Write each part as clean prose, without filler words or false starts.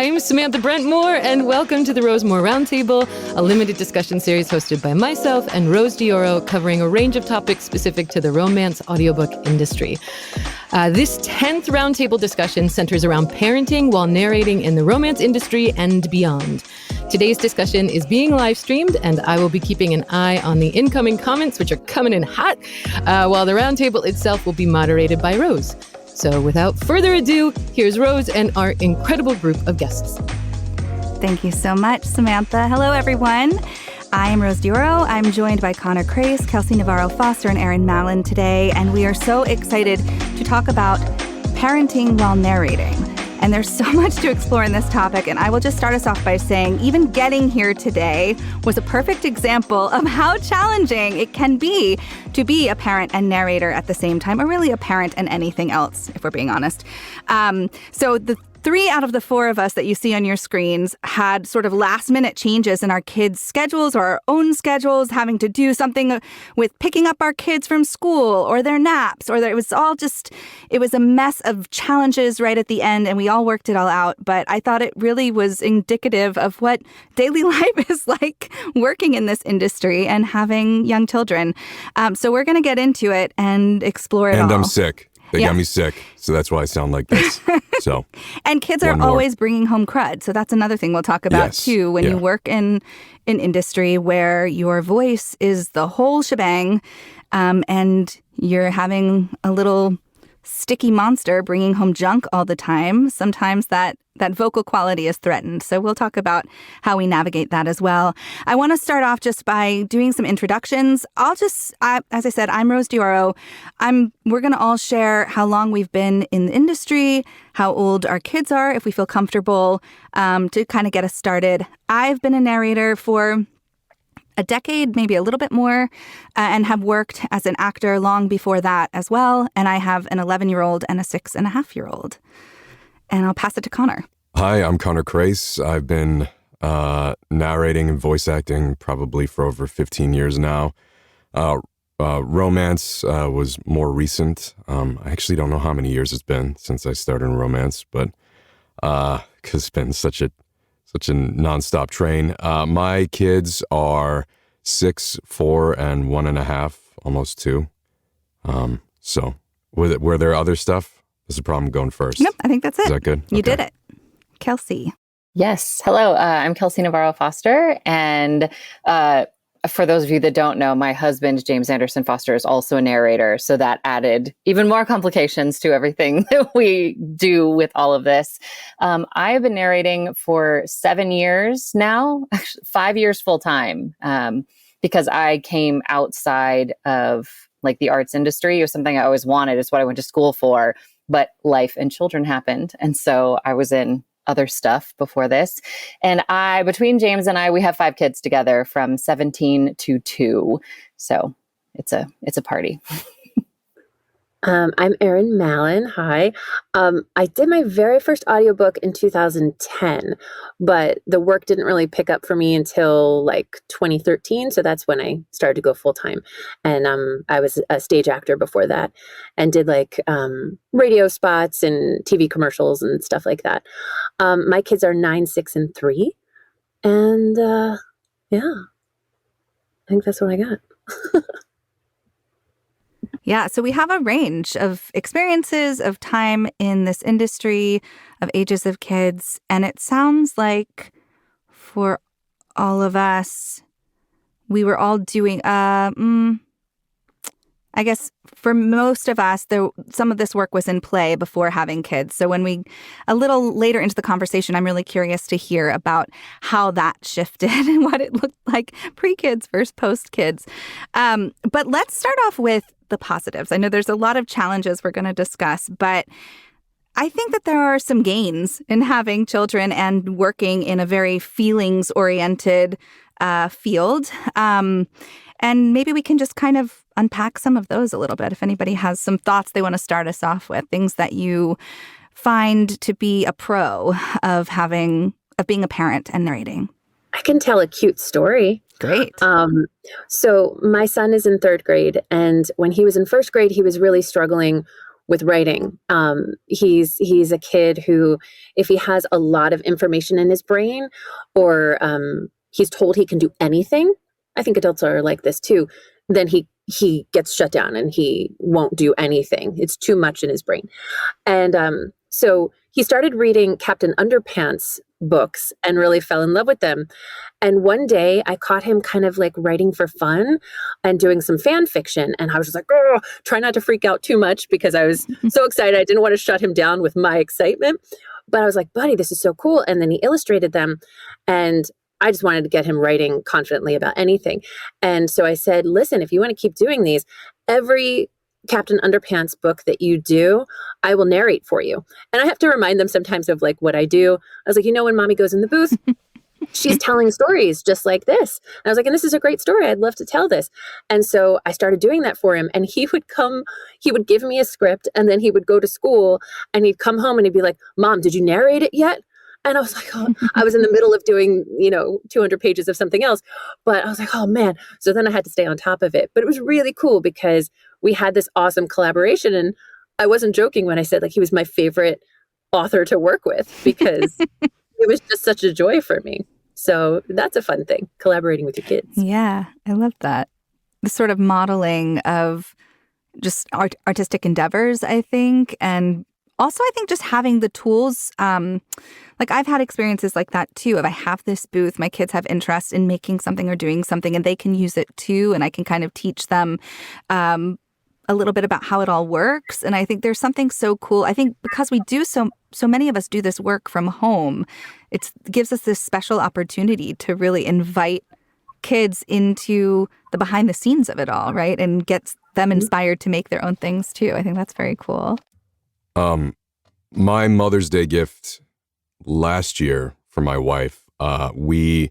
I'm Samantha Brentmore, and welcome to the Rosemoor Roundtable, a limited discussion series hosted by myself and Rose Dioro, covering a range of topics specific to the romance audiobook industry. This 10th roundtable discussion centers around parenting while narrating in the romance industry and beyond. Today's discussion is being live streamed, and I will be keeping an eye on the incoming comments, which are coming in hot, while the roundtable itself will be moderated by Rose. So without further ado, here's Rose and our incredible group of guests. Thank you so much, Samantha. Hello, everyone. I'm Rose Dioro. I'm joined by Connor Crais, Kelsey Navarro-Foster, and Erin Mallon today, and we are so excited to talk about parenting while narrating. And there's so much to explore in this topic, and I will just start us off by saying even getting here today was a perfect example of how challenging it can be to be a parent and narrator at the same time, or really a parent and anything else, if we're being honest. So the 3 out of the 4 of us that you see on your screens had sort of last-minute changes in our kids' schedules or our own schedules, having to do something with picking up our kids from school or their naps, it was a mess of challenges right at the end, and we all worked it all out. But I thought it really was indicative of what daily life is like working in this industry and having young children. So we're going to get into it and explore it all. And I'm sick. They got me sick, so that's why I sound like this. So, and kids are always bringing home crud, so that's another thing we'll talk about too. When you work in an industry where your voice is the whole shebang, and you're having a little sticky monster bringing home junk all the time, sometimes that vocal quality is threatened. So we'll talk about how we navigate that as well. I want to start off just by doing some introductions. As I said, I'm Rose Dioro. We're going to all share how long we've been in the industry, how old our kids are, if we feel comfortable, to kind of get us started. I've been a narrator for a decade, maybe a little bit more, and have worked as an actor long before that as well. And I have an 11-year-old and a 6.5-year-old. And I'll pass it to Connor. Hi, I'm Connor Crais. I've been narrating and voice acting probably for over 15 years now. Romance was more recent. I actually don't know how many years it's been since I started in romance, but because it's been such a nonstop train. My kids are 6, 4, and 1.5, almost 2. So were there other stuff? There's a problem going first. Nope, I think that's it. Is that good? You did it. Kelsey. Yes. Hello, I'm Kelsey Navarro-Foster. And for those of you that don't know, my husband, James Anderson Foster, is also a narrator. So that added even more complications to everything that we do with all of this. I have been narrating for 7 years now, actually 5 years full time, because I came outside of like the arts industry. It was something I always wanted. It's what I went to school for. But life and children happened. And so I was in other stuff before this. And between James and I, we have 5 kids together from 17 to 2. So it's a party. I'm Erin Mallon. Hi. I did my very first audiobook in 2010, but the work didn't really pick up for me until like 2013. So that's when I started to go full time. And I was a stage actor before that and did like radio spots and TV commercials and stuff like that. My kids are 9, 6, and 3. And I think that's what I got. Yeah, so we have a range of experiences, of time in this industry, of ages of kids. And it sounds like for all of us, we were all doing, I guess for most of us, some of this work was in play before having kids. So a little later into the conversation, I'm really curious to hear about how that shifted and what it looked like pre-kids versus post-kids. But let's start off with the positives. I know there's a lot of challenges we're going to discuss, but I think that there are some gains in having children and working in a very feelings-oriented field. And maybe we can just kind of unpack some of those a little bit. If anybody has some thoughts they want to start us off with, things that you find to be a pro of being a parent and narrating. I can tell a cute story. Great. So my son is in 3rd grade, and when he was in 1st grade, he was really struggling with writing. He's a kid who, if he has a lot of information in his brain, or he's told he can do anything, I think adults are like this too, then he gets shut down and he won't do anything. It's too much in his brain. And so he started reading Captain Underpants books and really fell in love with them. And one day I caught him kind of like writing for fun and doing some fan fiction. And I was just like, oh, try not to freak out too much, because I was so excited. I didn't want to shut him down with my excitement. But I was like, buddy, this is so cool. And then he illustrated them. And I just wanted to get him writing confidently about anything. And so I said, listen, if you want to keep doing these, every Captain Underpants book that you do, I will narrate for you. And I have to remind them sometimes of like what I do. I was like, when mommy goes in the booth, she's telling stories just like this. And I was like, and this is a great story. I'd love to tell this. And so I started doing that for him. And he would give me a script, and then he would go to school and he'd come home and he'd be like, Mom, did you narrate it yet? And I was like, oh, I was in the middle of doing, 200 pages of something else. But I was like, oh man. So then I had to stay on top of it. But it was really cool because we had this awesome collaboration. And I wasn't joking when I said like he was my favorite author to work with, because it was just such a joy for me. So that's a fun thing, collaborating with your kids. Yeah, I love that. The sort of modeling of just artistic endeavors, I think. And also, I think just having the tools, like I've had experiences like that too. If I have this booth, my kids have interest in making something or doing something, and they can use it too. And I can kind of teach them a little bit about how it all works. And I think there's something so cool. I think because we do so many of us do this work from home, it gives us this special opportunity to really invite kids into the behind the scenes of it all, right? And gets them inspired to make their own things too. I think that's very cool. My Mother's Day gift last year for my wife, I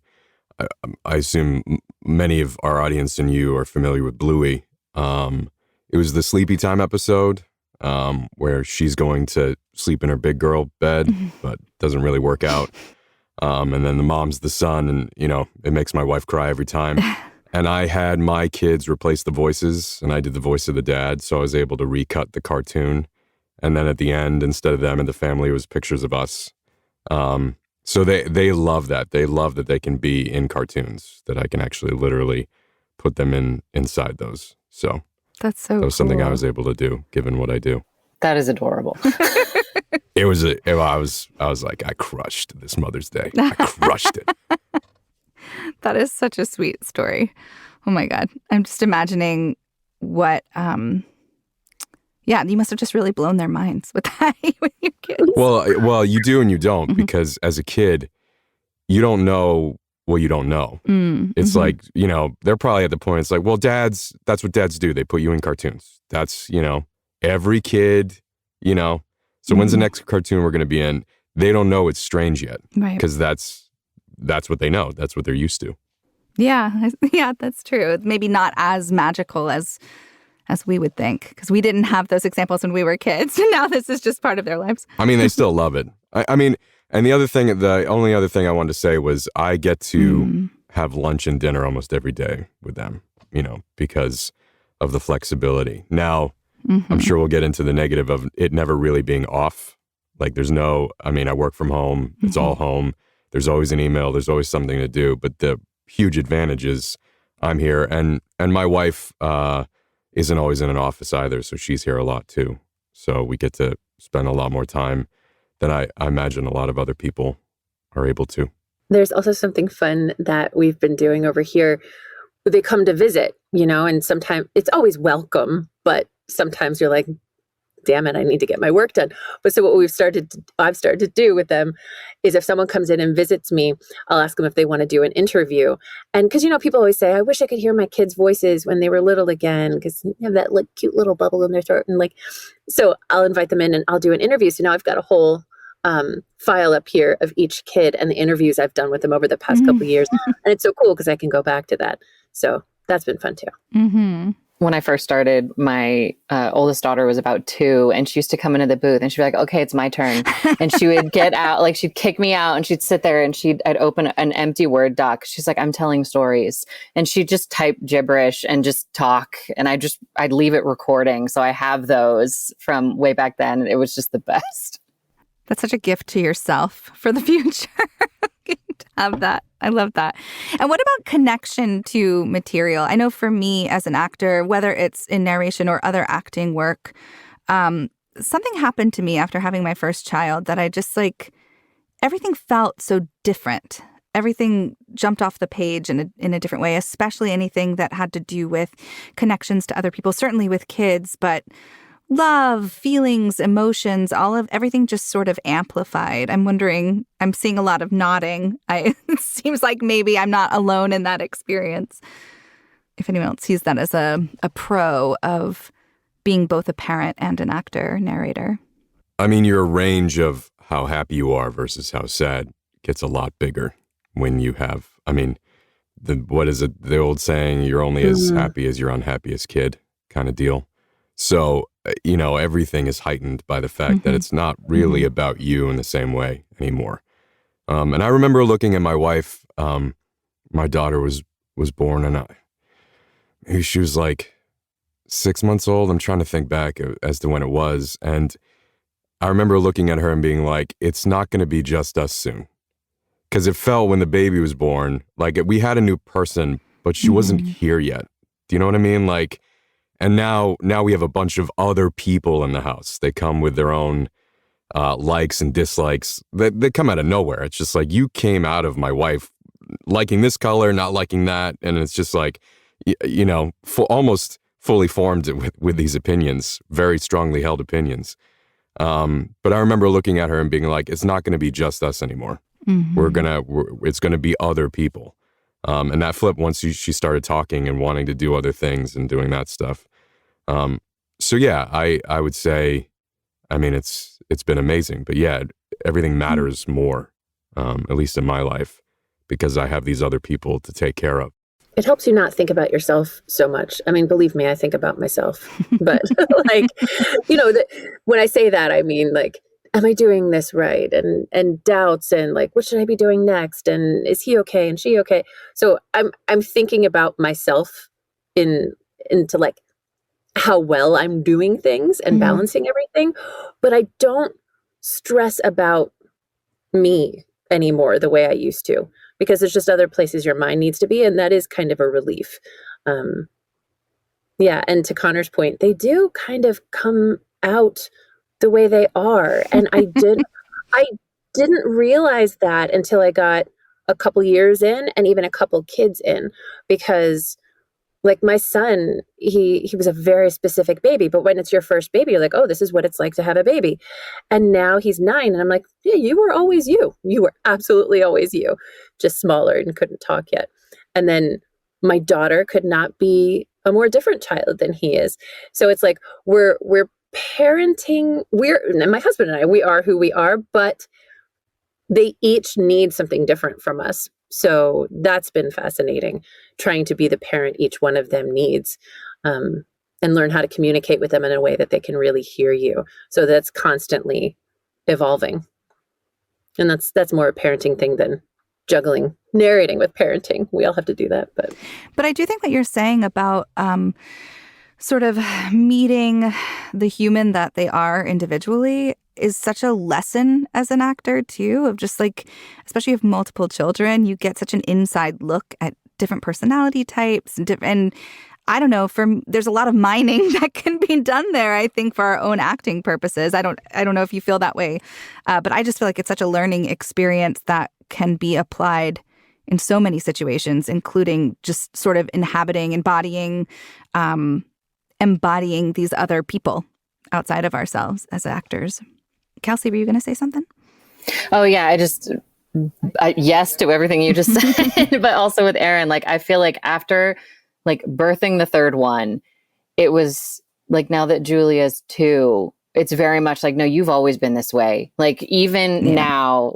assume many of our audience and you are familiar with Bluey. It was the Sleepy Time episode, where she's going to sleep in her big girl bed, but doesn't really work out. And then the mom's the son, and, it makes my wife cry every time. And I had my kids replace the voices, and I did the voice of the dad, so I was able to recut the cartoon. And then at the end, instead of them and the family, it was pictures of us. So they love that. They love that they can be in cartoons, that I can actually literally put them inside those. So that's so that was something I was able to do, given what I do. That is adorable. I was like, I crushed this Mother's Day. I crushed it. That is such a sweet story. Oh my God. I'm just imagining what, you must have just really blown their minds with that with your kids. Well, you do and you don't, because as a kid, you don't know what you don't know. It's like, they're probably at the point, it's like, well, that's what dads do. They put you in cartoons. That's, every kid, so when's the next cartoon we're going to be in? They don't know it's strange yet. Right. Because that's what they know. That's what they're used to. Yeah, that's true. Maybe not as magical as we would think, because we didn't have those examples when we were kids. And now this is just part of their lives. I mean, they still love it. I mean, and the only other thing I wanted to say was I get to have lunch and dinner almost every day with them, because of the flexibility. Now, I'm sure we'll get into the negative of it never really being off. Like I work from home. It's all home. There's always an email. There's always something to do. But the huge advantage is I'm here. And my wife isn't always in an office either. So she's here a lot too. So we get to spend a lot more time than I imagine a lot of other people are able to. There's also something fun that we've been doing over here. They come to visit, and sometimes it's always welcome, but sometimes you're like, damn it, I need to get my work done. But so what I've started to do with them is if someone comes in and visits me, I'll ask them if they want to do an interview. And because, people always say, I wish I could hear my kids' voices when they were little again, because they have that cute little bubble in their throat. And so I'll invite them in and I'll do an interview. So now I've got a whole file up here of each kid and the interviews I've done with them over the past couple of years. And it's so cool because I can go back to that. So that's been fun too. when I first started, my oldest daughter was about 2, and she used to come into the booth and she'd be like, okay, it's my turn. And she would get out, like she'd kick me out and she'd sit there and I'd open an empty Word doc. She's like, I'm telling stories. And she'd just type gibberish and just talk. And I'd leave it recording. So I have those from way back then. It was just the best. That's such a gift to yourself for the future. To have that. I love that. And what about connection to material? I know for me as an actor, whether it's in narration or other acting work, something happened to me after having my first child that I just everything felt so different. Everything jumped off the page in a different way, especially anything that had to do with connections to other people, certainly with kids, but love, feelings, emotions, everything just sort of amplified. I'm wondering, I'm seeing a lot of nodding. It seems like maybe I'm not alone in that experience. If anyone else sees that as a pro of being both a parent and an actor, narrator. I mean, your range of how happy you are versus how sad gets a lot bigger when you have, what is it, the old saying, you're only as happy as your unhappiest kid kind of deal. So, everything is heightened by the fact that it's not really about you in the same way anymore. And I remember looking at my wife, my daughter was born and she was like 6 months old. I'm trying to think back as to when it was. And I remember looking at her and being like, it's not going to be just us soon. Because it felt when the baby was born, like we had a new person, but she wasn't here yet. Do you know what I mean? And now we have a bunch of other people in the house. They come with their own likes and dislikes. They come out of nowhere. It's just like, you came out of my wife liking this color, not liking that. And it's just like, almost fully formed with these opinions, very strongly held opinions. But I remember looking at her and being like, it's not going to be just us anymore. It's going to be other people. And that flipped once she started talking and wanting to do other things and doing that stuff. So yeah, I would say, it's been amazing, but yeah, everything matters more, at least in my life, because I have these other people to take care of. It helps you not think about yourself so much. Believe me, I think about myself, but when I say that, am I doing this right? And doubts and what should I be doing next? And is he okay? And she okay? So I'm thinking about myself into how well I'm doing things and balancing everything, but I don't stress about me anymore the way I used to, because there's just other places your mind needs to be. And that is kind of a relief. Yeah. And to Connor's point, they do kind of come out the way they are. And I didn't realize that until I got a couple years in and even a couple kids in, because my son, he was a very specific baby, but when it's your first baby, you're like, oh, this is what it's like to have a baby. And now he's 9 and I'm like, yeah, you were always you. You were absolutely always you, just smaller and couldn't talk yet. And then my daughter could not be a more different child than he is. So it's like, we're parenting, and my husband and I, we are who we are, but they each need something different from us. So that's been fascinating, trying to be the parent each one of them needs, and learn how to communicate with them in a way that they can really hear you. So that's constantly evolving. And that's more a parenting thing than juggling narrating with parenting. We all have to do that. But I do think what you're saying about sort of meeting the human that they are individually is such a lesson as an actor too, of just especially if multiple children, you get such an inside look at different personality types and I don't know, there's a lot of mining that can be done there, I think, for our own acting purposes. I don't know if you feel that way, but I just feel like it's such a learning experience that can be applied in so many situations, including just sort of embodying these other people outside of ourselves as actors. Kelsey, were you going to say something? Oh, yeah. Yes to everything you just said, but also with Erin, I feel like after birthing the third one, it was now that Julia's 2, it's very much no, you've always been this way. Even now,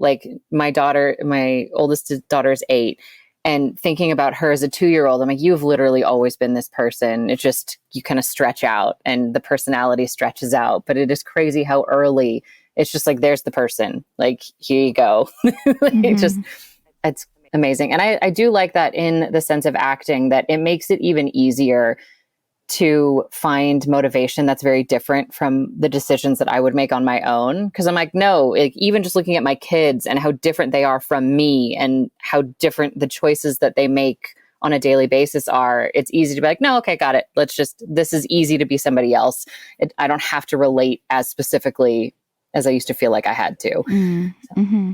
my oldest daughter is 8. And thinking about her as a 2-year-old, I'm like, you've literally always been this person. It's just, you kind of stretch out and the personality stretches out. But it is crazy how early it's just like, there's the person. Like, here you go. It's amazing. And I do like that in the sense of acting, that it makes it even easier to find motivation that's very different from the decisions that I would make on my own. Because I'm like, no, like, even just looking at my kids and how different they are from me and how different the choices that they make on a daily basis are, it's easy to be like, no, okay, got it. This is easy to be somebody else. I don't have to relate as specifically as I used to feel like I had to. Mm-hmm.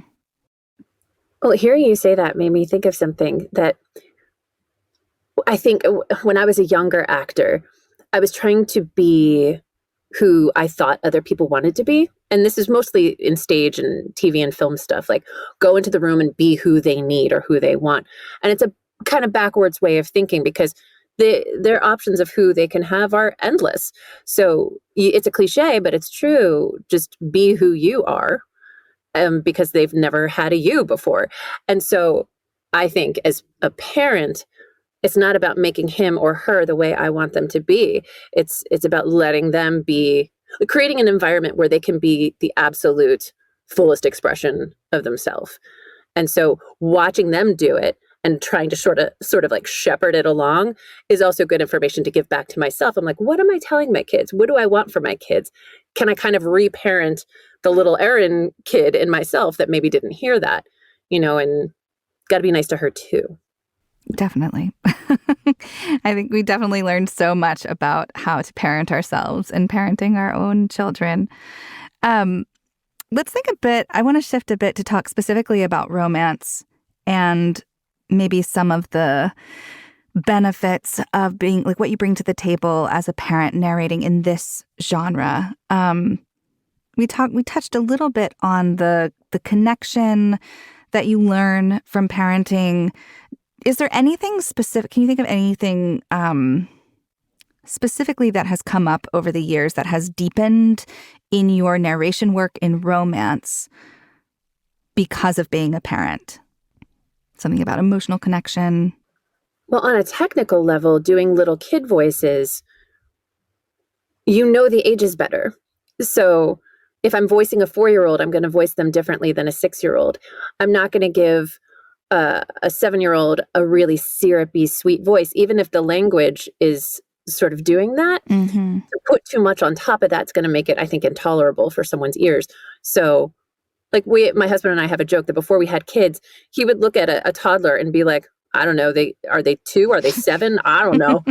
Well, hearing you say that made me think of something that I think when I was a younger actor, I was trying to be who I thought other people wanted to be. And this is mostly in stage and TV and film stuff, like go into the room and be who they need or who they want. And it's a kind of backwards way of thinking, because their options of who they can have are endless. So it's a cliche, but it's true. Just be who you are, because they've never had a you before. And so I think as a parent, it's not about making him or her the way I want them to be. It's about letting them be, creating an environment where they can be the absolute fullest expression of themselves. And so watching them do it and trying to sort of like shepherd it along is also good information to give back to myself. I'm like, what am I telling my kids? What do I want for my kids? Can I kind of reparent the little Erin kid in myself that maybe didn't hear that, and got to be nice to her too. Definitely. I think we definitely learned so much about how to parent ourselves and parenting our own children. Let's think a bit, I want to shift a bit to talk specifically about romance and maybe some of the benefits of being, like, what you bring to the table as a parent narrating in this genre. We touched a little bit on the connection that you learn from parenting. Is there anything specific? Can you think of anything specifically that has come up over the years that has deepened in your narration work in romance because of being a parent? Something about emotional connection? Well, on a technical level, doing little kid voices, the ages better. So if I'm voicing a 4-year-old, I'm going to voice them differently than a 6-year-old. I'm not going to give a 7-year-old a really syrupy, sweet voice, even if the language is sort of doing that. Mm-hmm. To put too much on top of that's going to make it, I think, intolerable for someone's ears. So, like, my husband and I have a joke that before we had kids, he would look at a toddler and be like, I don't know, are they 2? Are they 7? I don't know.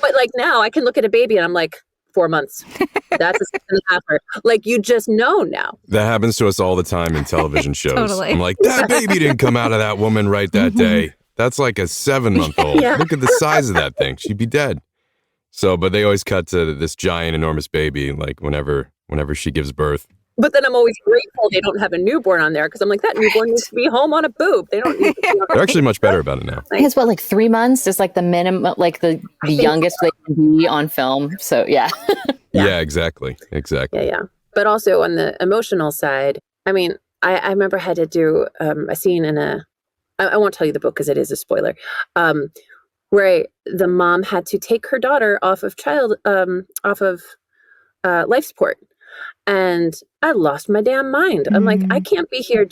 But like now I can look at a baby and I'm like, 4 months. That's a 6.5. Like, you just know now. That happens to us all the time in television shows. Totally. I'm like, that baby didn't come out of that woman right that day. That's like a 7-month-old. Yeah. Look at the size of that thing. She'd be dead. So, but they always cut to this giant, enormous baby, like whenever she gives birth. But then I'm always grateful they don't have a newborn on there, because I'm like, that newborn needs to be home on a boob. They don't need to be on They're actually much better about it now. I think it's like 3 months is like the minimum, like the youngest they can be on film. So yeah. Yeah, exactly. Yeah. But also on the emotional side, I mean, I remember I had to do a scene in I won't tell you the book because it is a spoiler, where the mom had to take her daughter off of life support. And I lost my damn mind. I'm like, I can't be here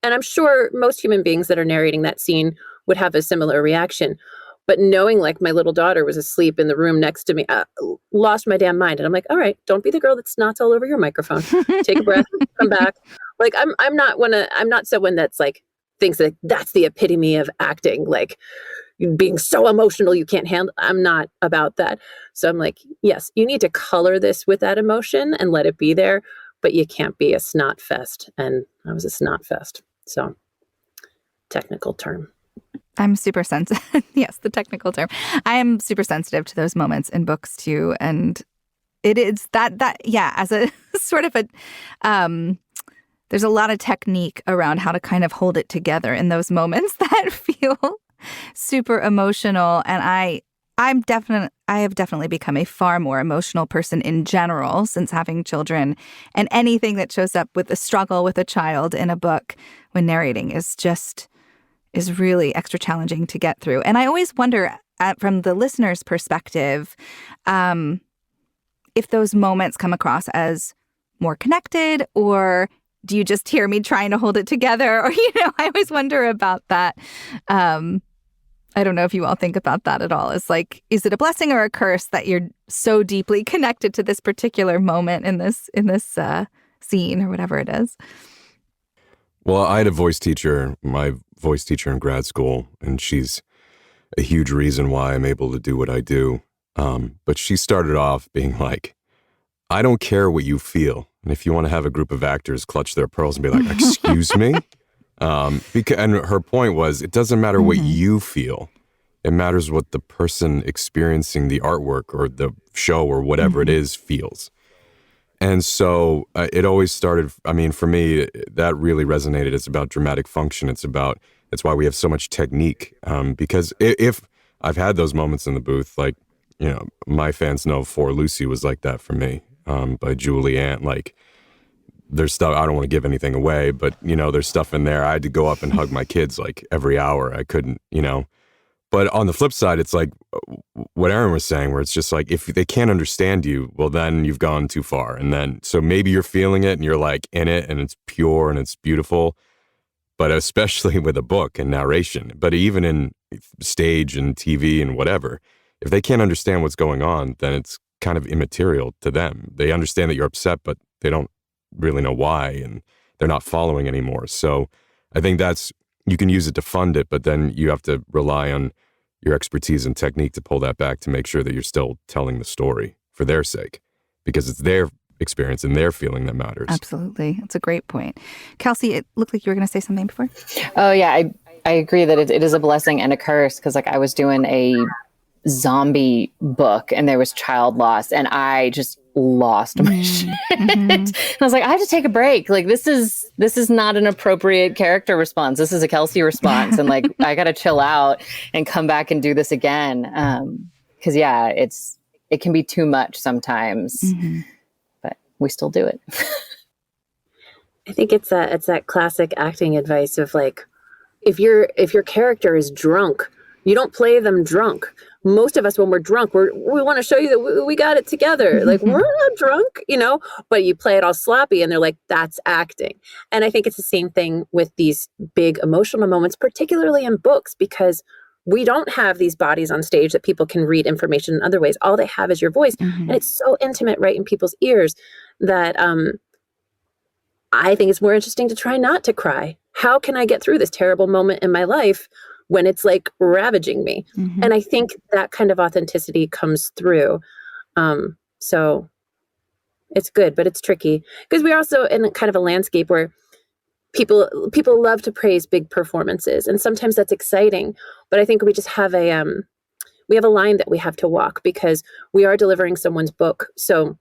and I'm sure most human beings that are narrating that scene would have a similar reaction. But knowing, like, my little daughter was asleep in the room next to me, lost my damn mind. And I'm like, all right, don't be the girl that snots all over your microphone. Take a breath, come back. Like, I'm not someone that's like, thinks that that's the epitome of acting, like being so emotional you can't handle. I'm not about that. So I'm like, yes, you need to color this with that emotion and let it be there, but you can't be a snot fest. And I was a snot fest. So, technical term. I'm super sensitive. Yes, the technical term. I am super sensitive to those moments in books too. And it is that as a sort of there's a lot of technique around how to kind of hold it together in those moments that feel super emotional. And I have definitely become a far more emotional person in general since having children, and anything that shows up with a struggle with a child in a book when narrating is just, is really extra challenging to get through. And I always wonder, from the listener's perspective, if those moments come across as more connected, or do you just hear me trying to hold it together? Or, I always wonder about that. I don't know if you all think about that at all. It's like, is it a blessing or a curse that you're so deeply connected to this particular moment in this scene or whatever it is? Well, I had my voice teacher in grad school, and she's a huge reason why I'm able to do what I do. But she started off being like, I don't care what you feel. And if you want to have a group of actors clutch their pearls and be like, excuse me? And her point was, it doesn't matter what you feel. It matters what the person experiencing the artwork or the show or whatever it is feels. And so it always started, for me, that really resonated. It's about dramatic function. It's why we have so much technique. Because if I've had those moments in the booth, like, my fans know For Lucy was like that for me, by Julie Ann. Like, there's stuff, I don't want to give anything away, but, there's stuff in there. I had to go up and hug my kids like every hour. I couldn't, But on the flip side, it's like what Erin was saying, where it's just like, if they can't understand you, well, then you've gone too far. And then, so maybe you're feeling it and you're like in it and it's pure and it's beautiful, but especially with a book and narration, but even in stage and TV and whatever, if they can't understand what's going on, then it's kind of immaterial to them. They understand that you're upset, but they don't really know why, and they're not following anymore. So I think you can use it to fund it, but then you have to rely on your expertise and technique to pull that back to make sure that you're still telling the story for their sake, because it's their experience and their feeling that matters. Absolutely. That's a great point. Kelsey, it looked like you were going to say something before. Oh, yeah. I agree that it is a blessing and a curse, because I was doing a zombie book and there was child loss and I just lost my shit. And I was like, I have to take a break. Like, this is not an appropriate character response. This is a Kelsey response. And like, I got to chill out and come back and do this again. Cause yeah, it can be too much sometimes, but we still do it. I think it's that classic acting advice of like, if your character is drunk, you don't play them drunk. Most of us, when we're drunk, we want to show you that we got it together. Like, we're not drunk, but you play it all sloppy and they're like, that's acting. And I think it's the same thing with these big emotional moments, particularly in books, because we don't have these bodies on stage that people can read information in other ways. All they have is your voice. And it's so intimate right in people's ears that I think it's more interesting to try not to cry. How can I get through this terrible moment in my life when it's like ravaging me? And I think that kind of authenticity comes through. So it's good, but it's tricky because we're also in kind of a landscape where people love to praise big performances. And sometimes that's exciting, but I think we just have we have a line that we have to walk because we are delivering someone's book. So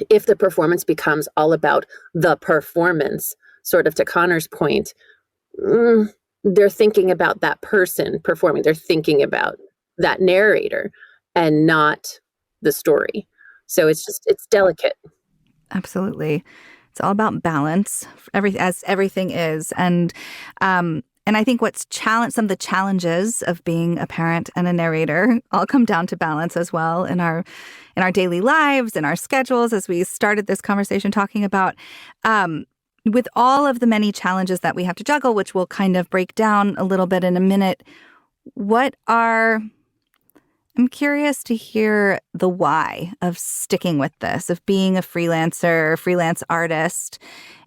if the performance becomes all about the performance, sort of to Connor's point, they're thinking about that person performing. They're thinking about that narrator and not the story. So it's delicate. Absolutely. It's all about balance, as everything is. And I think some of the challenges of being a parent and a narrator all come down to balance as well in our daily lives, in our schedules, as we started this conversation talking about. With all of the many challenges that we have to juggle, which we'll kind of break down a little bit in a minute, I'm curious to hear the why of sticking with this, of being a freelance artist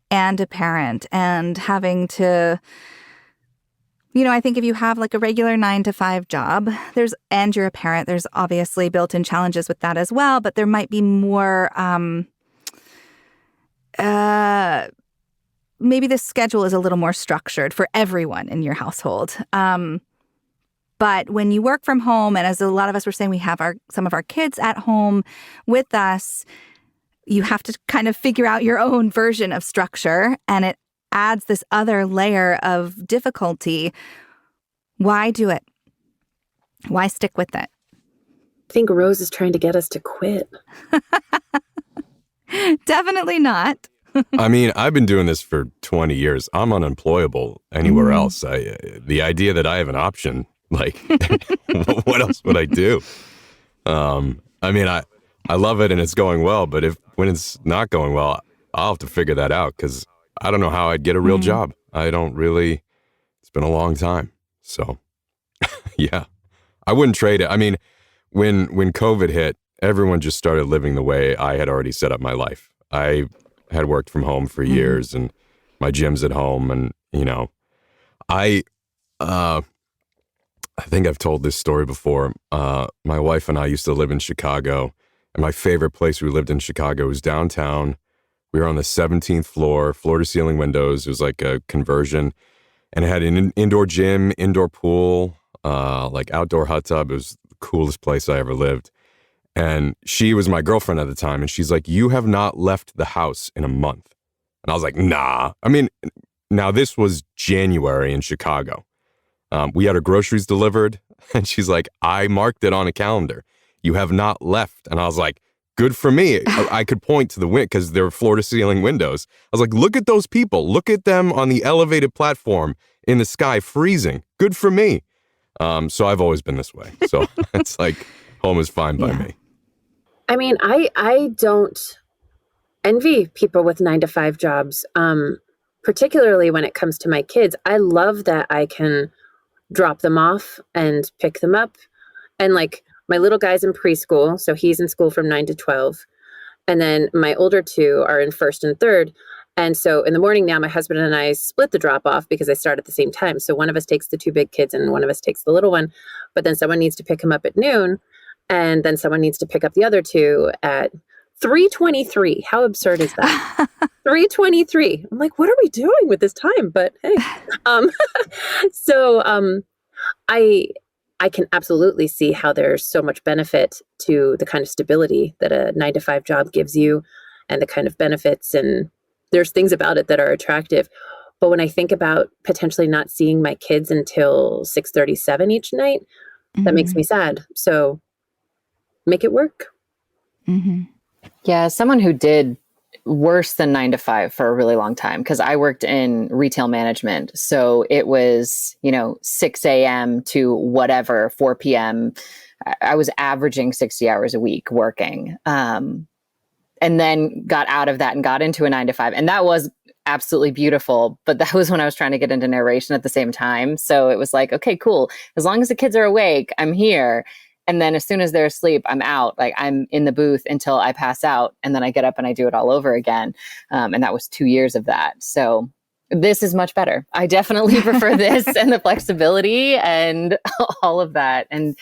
and a parent and having to, I think if you have like a regular 9-to-5 job, and you're a parent, there's obviously built-in challenges with that as well, but there might be more, maybe the schedule is a little more structured for everyone in your household. But when you work from home, and as a lot of us were saying, we have some of our kids at home with us, you have to kind of figure out your own version of structure, and it adds this other layer of difficulty. Why do it? Why stick with it? I think Rose is trying to get us to quit. Definitely not. I mean, I've been doing this for 20 years. I'm unemployable anywhere else. The idea that I have an option, like, what else would I do? I mean, I love it and it's going well, but when it's not going well, I'll have to figure that out because I don't know how I'd get a real job. I don't really, it's been a long time. So, yeah, I wouldn't trade it. I mean, when COVID hit, everyone just started living the way I had already set up my life. I had worked from home for years and my gym's at home. And, I think I've told this story before. My wife and I used to live in Chicago, and my favorite place we lived in Chicago was downtown. We were on the 17th floor, floor-to-ceiling windows. It was like a conversion, and it had an indoor gym, indoor pool, like outdoor hot tub. It was the coolest place I ever lived. And she was my girlfriend at the time, and she's like, "You have not left the house in a month." And I was like, "Nah." I mean, now this was January in Chicago. We had our groceries delivered, and she's like, "I marked it on a calendar. You have not left." And I was like, "Good for me." I could point to the wind because there were floor-to-ceiling windows. I was like, "Look at those people. Look at them on the elevated platform in the sky, freezing. Good for me." So I've always been this way. So it's like home is fine by me. I mean, I don't envy people with 9-to-5 jobs, particularly when it comes to my kids. I love that I can drop them off and pick them up. And like my little guy's in preschool, so he's in school from 9 to 12. And then my older two are in first and third. And so in the morning now, my husband and I split the drop off because I start at the same time. So one of us takes the two big kids and one of us takes the little one. But then someone needs to pick him up at noon. And then someone needs to pick up the other two at 3:23. How absurd is that? 3:23. I'm like, what are we doing with this time? But hey, I can absolutely see how there's so much benefit to the kind of stability that a 9-to-5 job gives you, and the kind of benefits, and there's things about it that are attractive. But when I think about potentially not seeing my kids until 6:37 each night, that makes me sad. So make it work. Yeah, someone who did worse than 9 to 5 for a really long time, because I worked in retail management. So it was, 6 a.m. to whatever, 4 p.m. I was averaging 60 hours a week working. And then got out of that and got into a 9 to 5. And that was absolutely beautiful. But that was when I was trying to get into narration at the same time. So it was like, okay, cool. As long as the kids are awake, I'm here. And then as soon as they're asleep, I'm out. Like I'm in the booth until I pass out. And then I get up and I do it all over again. And that was 2 years of that. So this is much better. I definitely prefer this and the flexibility and all of that. And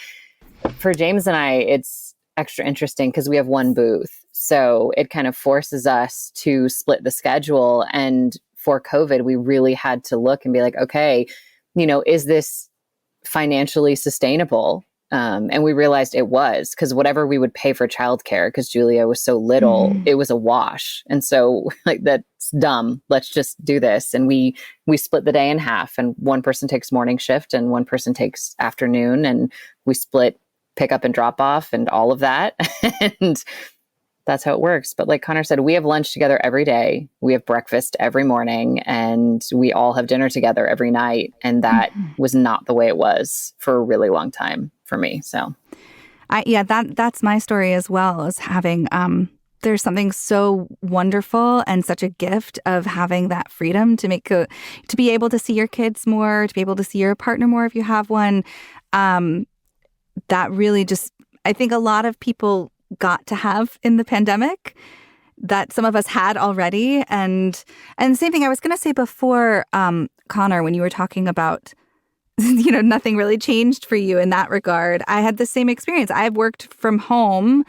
for James and I, it's extra interesting because we have one booth. So it kind of forces us to split the schedule. And for COVID, we really had to look and be like, okay, is this financially sustainable? And we realized it was, because whatever we would pay for childcare, because Julia was so little, it was a wash. And so like, that's dumb. Let's just do this. And we split the day in half, and one person takes morning shift and one person takes afternoon, and we split pick up and drop off and all of that. And that's how it works. But like Connor said, we have lunch together every day. We have breakfast every morning, and we all have dinner together every night. And that was not the way it was for a really long time for me. So that's my story as well, as having there's something so wonderful and such a gift of having that freedom to be able to see your kids more, to be able to see your partner more if you have one. That really just, I think a lot of people got to have in the pandemic that some of us had already. And same thing I was going to say before, Connor, when you were talking about, nothing really changed for you in that regard. I had the same experience. I've worked from home.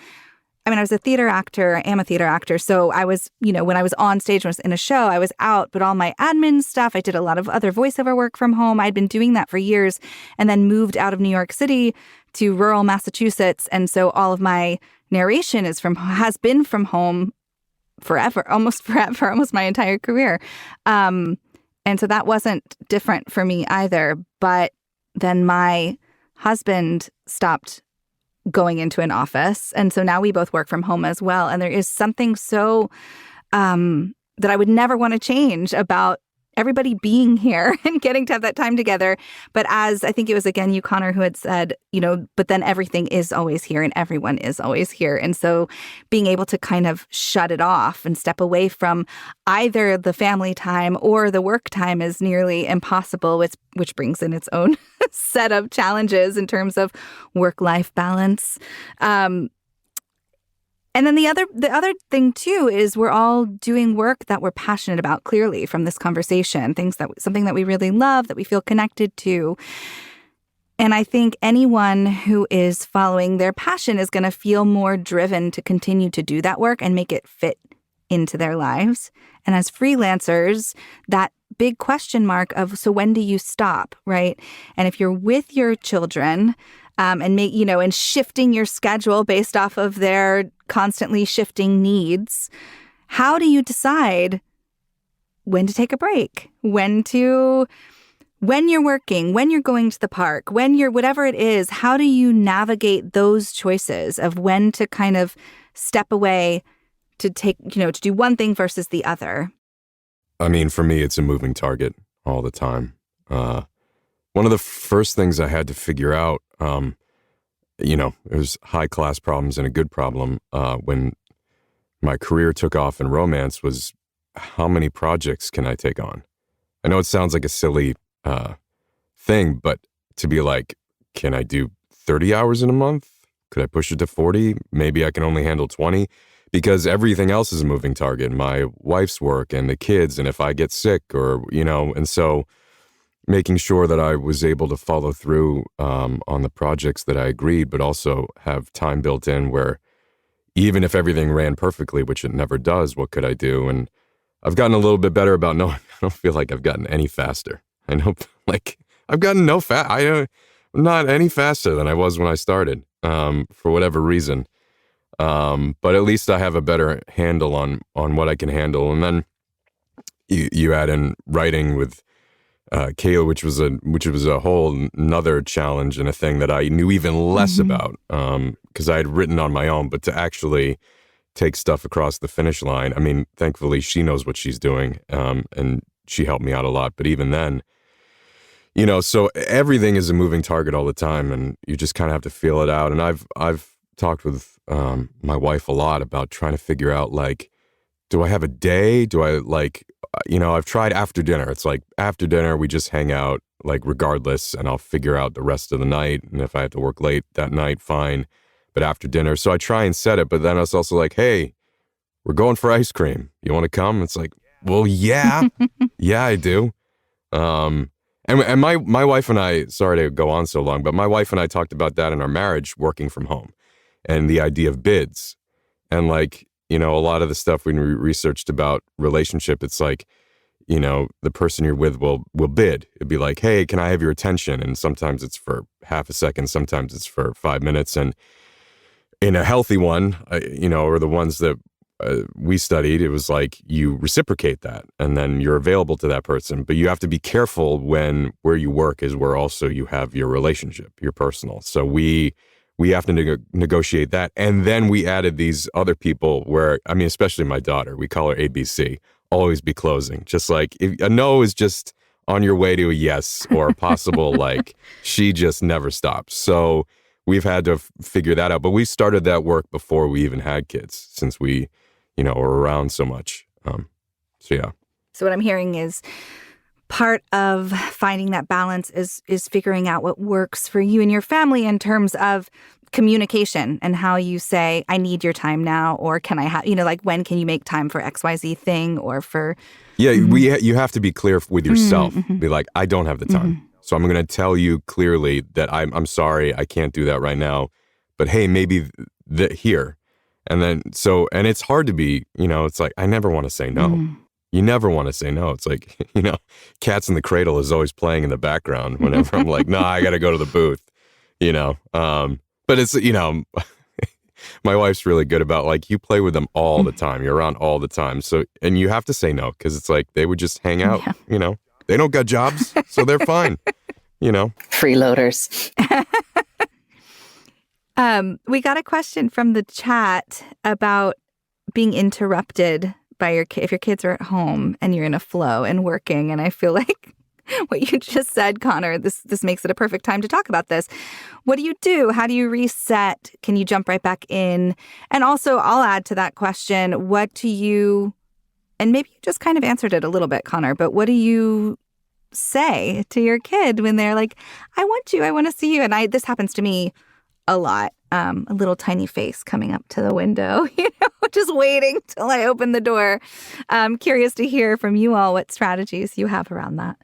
I mean, I was a theater actor. I am a theater actor. So I was, when I was on stage, when I was in a show, I was out, but all my admin stuff, I did a lot of other voiceover work from home. I'd been doing that for years, and then moved out of New York City to rural Massachusetts. And so all of my narration has been from home forever, almost my entire career. And so that wasn't different for me either. But then my husband stopped going into an office. And so now we both work from home as well. And there is something so that I would never want to change about everybody being here and getting to have that time together. But as I think it was, again, you, Connor, who had said, but then everything is always here and everyone is always here. And so being able to kind of shut it off and step away from either the family time or the work time is nearly impossible, which brings in its own set of challenges in terms of work-life balance. And then the other thing, too, is we're all doing work that we're passionate about, clearly, from this conversation, something that we really love, that we feel connected to. And I think anyone who is following their passion is going to feel more driven to continue to do that work and make it fit into their lives. And as freelancers, that big question mark of, so when do you stop, right? And if you're with your children and shifting your schedule based off of their constantly shifting needs, how do you decide when to take a break, when you're working, when you're going to the park, when you're whatever it is? How do you navigate those choices of when to kind of step away to take, to do one thing versus the other? I mean, for me, it's a moving target all the time. One of the first things I had to figure out, there's high-class problems and a good problem when my career took off in romance was, how many projects can I take on? I know it sounds like a silly thing, but to be like, can I do 30 hours in a month? Could I push it to 40? Maybe I can only handle 20, because everything else is a moving target. My wife's work and the kids, and if I get sick and so making sure that I was able to follow through on the projects that I agreed, but also have time built in where even if everything ran perfectly, which it never does, what could I do? And I've gotten a little bit better about knowing. I don't feel like I've gotten any faster. I know, I've gotten I'm not any faster than I was when I started, for whatever reason. But at least I have a better handle on what I can handle. And then you add in writing with Kayla, which was a whole another challenge and a thing that I knew even less about, because I had written on my own, but to actually take stuff across the finish line. I mean, thankfully she knows what she's doing, and she helped me out a lot. But even then, so everything is a moving target all the time, and you just kind of have to feel it out. And I've talked with my wife a lot about trying to figure out, do I have a day? Do I I've tried after dinner. It's like after dinner, we just hang out, regardless, and I'll figure out the rest of the night. And if I have to work late that night, fine. But after dinner, so I try and set it. But then it's also like, hey, we're going for ice cream. You want to come? It's like, well, yeah, yeah, I do. And my wife and I, sorry to go on so long, but my wife and I talked about that in our marriage, working from home, and the idea of bids. And a lot of the stuff when we researched about relationship, it's like, the person you're with will bid. It'd be like, hey, can I have your attention? And sometimes it's for half a second, sometimes it's for 5 minutes. And in a healthy one, or the ones that we studied, it was like you reciprocate that and then you're available to that person. But you have to be careful where you work is where also you have your relationship, your personal. So we have to negotiate that. And then we added these other people where, especially my daughter, we call her ABC, always be closing. Just like if a no is just on your way to a yes or a possible, she just never stops. So we've had to figure that out. But we started that work before we even had kids, since we, were around so much. So yeah. So what I'm hearing is part of finding that balance is figuring out what works for you and your family in terms of communication and how you say, I need your time now, or can I have, when can you make time for XYZ thing or for... Yeah, you have to be clear with yourself. Be like, I don't have the time. So I'm going to tell you clearly that I'm sorry, I can't do that right now. But hey, maybe here. And then, and it's hard to be, it's like, I never want to say no. You never want to say no. It's like, Cats in the Cradle is always playing in the background whenever I'm like, I got to go to the booth, But it's, my wife's really good about you play with them all the time. You're around all the time. So, and you have to say no, because it's like they would just hang out, They don't got jobs, so they're fine, Freeloaders. We got a question from the chat about being interrupted by if your kids are at home and you're in a flow and working. And I feel like what you just said, Connor, this makes it a perfect time to talk about this. What do you do? How do you reset? Can you jump right back in? And also, I'll add to that question, what do you, and maybe you just kind of answered it a little bit, Connor, but what do you say to your kid when they're like, I want you, I want to see you? And this happens to me a lot. A little tiny face coming up to the window, just waiting till I open the door. I'm curious to hear from you all what strategies you have around that.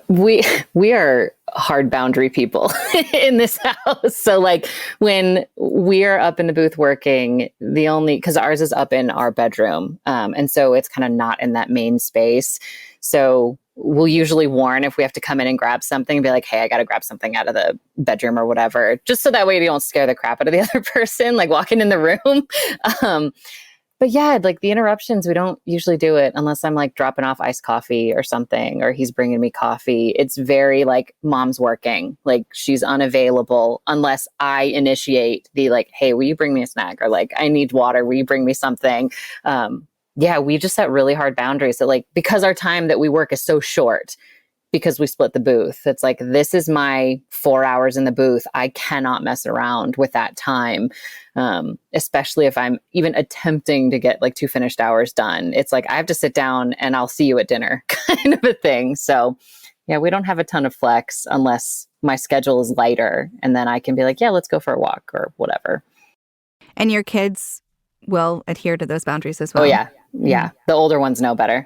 We are hard boundary people in this house. So like when we're up in the booth working, because ours is up in our bedroom. And so it's kind of not in that main space. So we'll usually warn if we have to come in and grab something and be like, hey, I got to grab something out of the bedroom or whatever, just so that way we don't scare the crap out of the other person, like walking in the room. But yeah, like the interruptions, we don't usually do it unless I'm like dropping off iced coffee or something, or he's bringing me coffee. It's very like mom's working, like she's unavailable unless I initiate the like, hey, will you bring me a snack? Or like, I need water. Will you bring me something? Yeah, we just set really hard boundaries that like, because our time that we work is so short, because we split the booth, it's like, this is my 4 hours in the booth. I cannot mess around with that time. Especially if I'm even attempting to get like 2 finished hours done. It's like, I have to sit down and I'll see you at dinner kind of a thing. So yeah, we don't have a ton of flex unless my schedule is lighter. And then I can be like, yeah, let's go for a walk or whatever. And your kids will adhere to those boundaries as well. Oh yeah. Yeah. The older ones know better.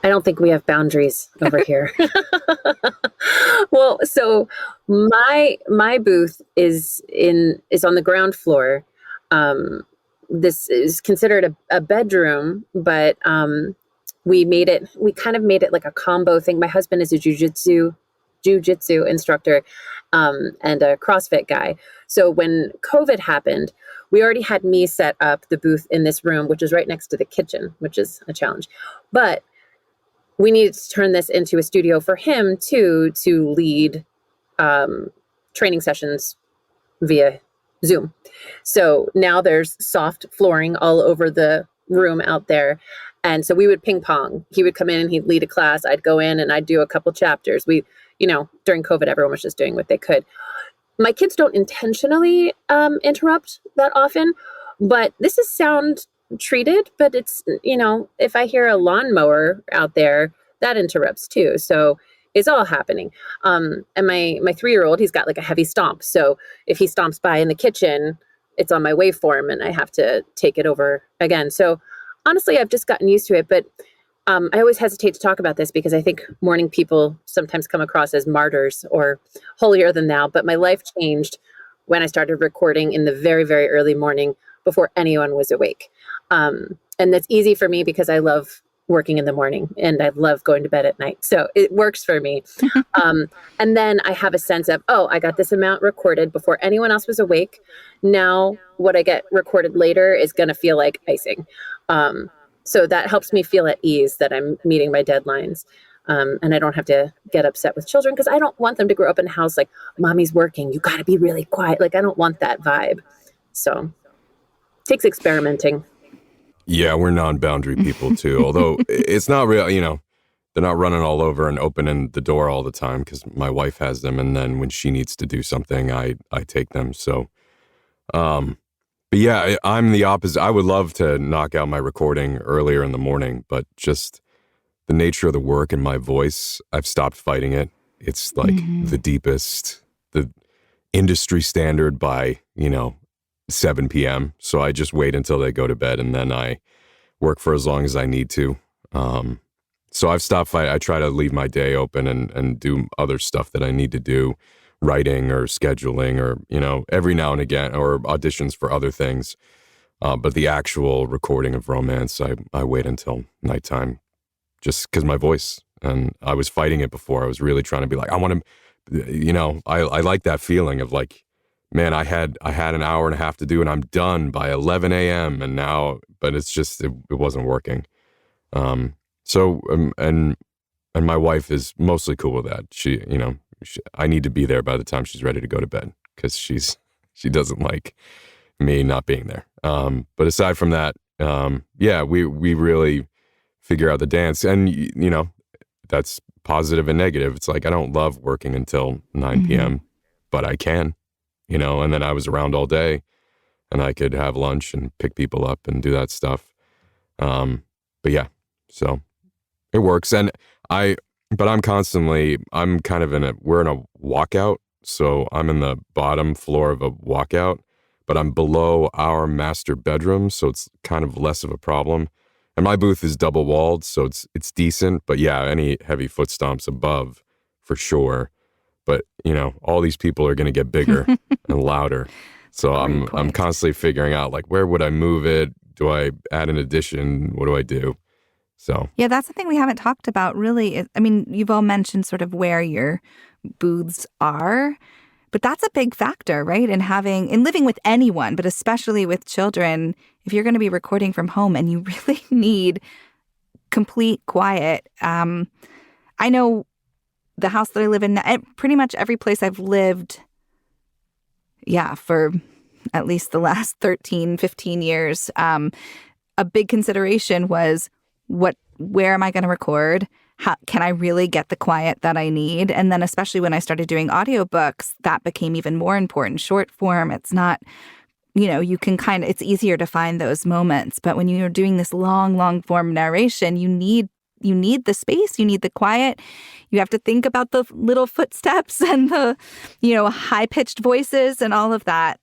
I don't think we have boundaries over here. Well, so my booth is on the ground floor. This is considered a bedroom, but we kind of made it like a combo thing. My husband is a jujitsu instructor and a CrossFit guy. So when COVID happened, we already had me set up the booth in this room, which is right next to the kitchen, which is a challenge. But we needed to turn this into a studio for him too, to lead training sessions via Zoom. So now there's soft flooring all over the room out there. And so we would ping pong. He would come in and he'd lead a class. I'd go in and I'd do a couple chapters. During COVID, everyone was just doing what they could. My kids don't intentionally interrupt that often, but this is sound treated, but it's, if I hear a lawnmower out there, that interrupts too. So it's all happening. And my 3-year-old, he's got like a heavy stomp. So if he stomps by in the kitchen, it's on my waveform and I have to take it over again. So honestly, I've just gotten used to it, but I always hesitate to talk about this because I think morning people sometimes come across as martyrs or holier than thou. But my life changed when I started recording in the very, very early morning before anyone was awake. And that's easy for me because I love working in the morning and I love going to bed at night. So it works for me. And then I have a sense of, I got this amount recorded before anyone else was awake. Now what I get recorded later is going to feel like icing. So that helps me feel at ease that I'm meeting my deadlines. And I don't have to get upset with children because I don't want them to grow up in a house like, mommy's working, you got to be really quiet. Like, I don't want that vibe. So it takes experimenting. Yeah, we're non-boundary people too. Although it's not real, they're not running all over and opening the door all the time because my wife has them. And then when she needs to do something, I take them. So, but yeah, I'm the opposite. I would love to knock out my recording earlier in the morning, but just the nature of the work and my voice, I've stopped fighting it. It's like the deepest, the industry standard by, 7 p.m. So I just wait until they go to bed and then I work for as long as I need to. So I've stopped fighting. I try to leave my day open and do other stuff that I need to do, writing or scheduling or, every now and again, or auditions for other things. But the actual recording of romance, I wait until nighttime just because my voice, and I was fighting it before. I was really trying to be like, I want to, I like that feeling of like, man, I had an hour and a half to do and I'm done by 11 a.m. And now, but it's just, it wasn't working. And my wife is mostly cool with that. She, I need to be there by the time she's ready to go to bed because she doesn't like me not being there. But aside from that, we really figure out the dance. And, that's positive and negative. It's like, I don't love working until 9 p.m., but I can, and then I was around all day and I could have lunch and pick people up and do that stuff. But yeah, so it works. And we're in a walkout. So I'm in the bottom floor of a walkout, but I'm below our master bedroom. So it's kind of less of a problem. And my booth is double walled, so it's decent. But yeah, any heavy foot stomps above for sure. But all these people are going to get bigger and louder. So I'm constantly figuring out, like, where would I move it? Do I add an addition? What do I do? So yeah, that's the thing we haven't talked about really. I mean, you've all mentioned sort of where your booths are, but that's a big factor, right? In living with anyone, but especially with children, if you're going to be recording from home and you really need complete quiet. I know the house that I live in, pretty much every place I've lived, for at least the last 13, 15 years, a big consideration was where am I going to record? How can I really get the quiet that I need? And then especially when I started doing audiobooks, that became even more important. Short form, it's not, you can it's easier to find those moments. But when you're doing this long form narration, you need the space, you need the quiet. You have to think about the little footsteps and the, high-pitched voices and all of that.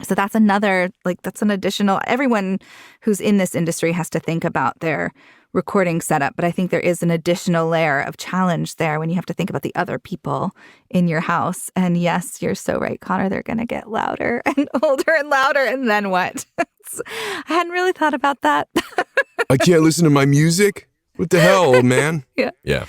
So that's that's an additional, everyone who's in this industry has to think about their recording setup. But I think there is an additional layer of challenge there when you have to think about the other people in your house. And yes, you're so right, Connor, they're going to get louder and older and louder. And then what? I hadn't really thought about that. I can't listen to my music? What the hell, old man? Yeah. Yeah.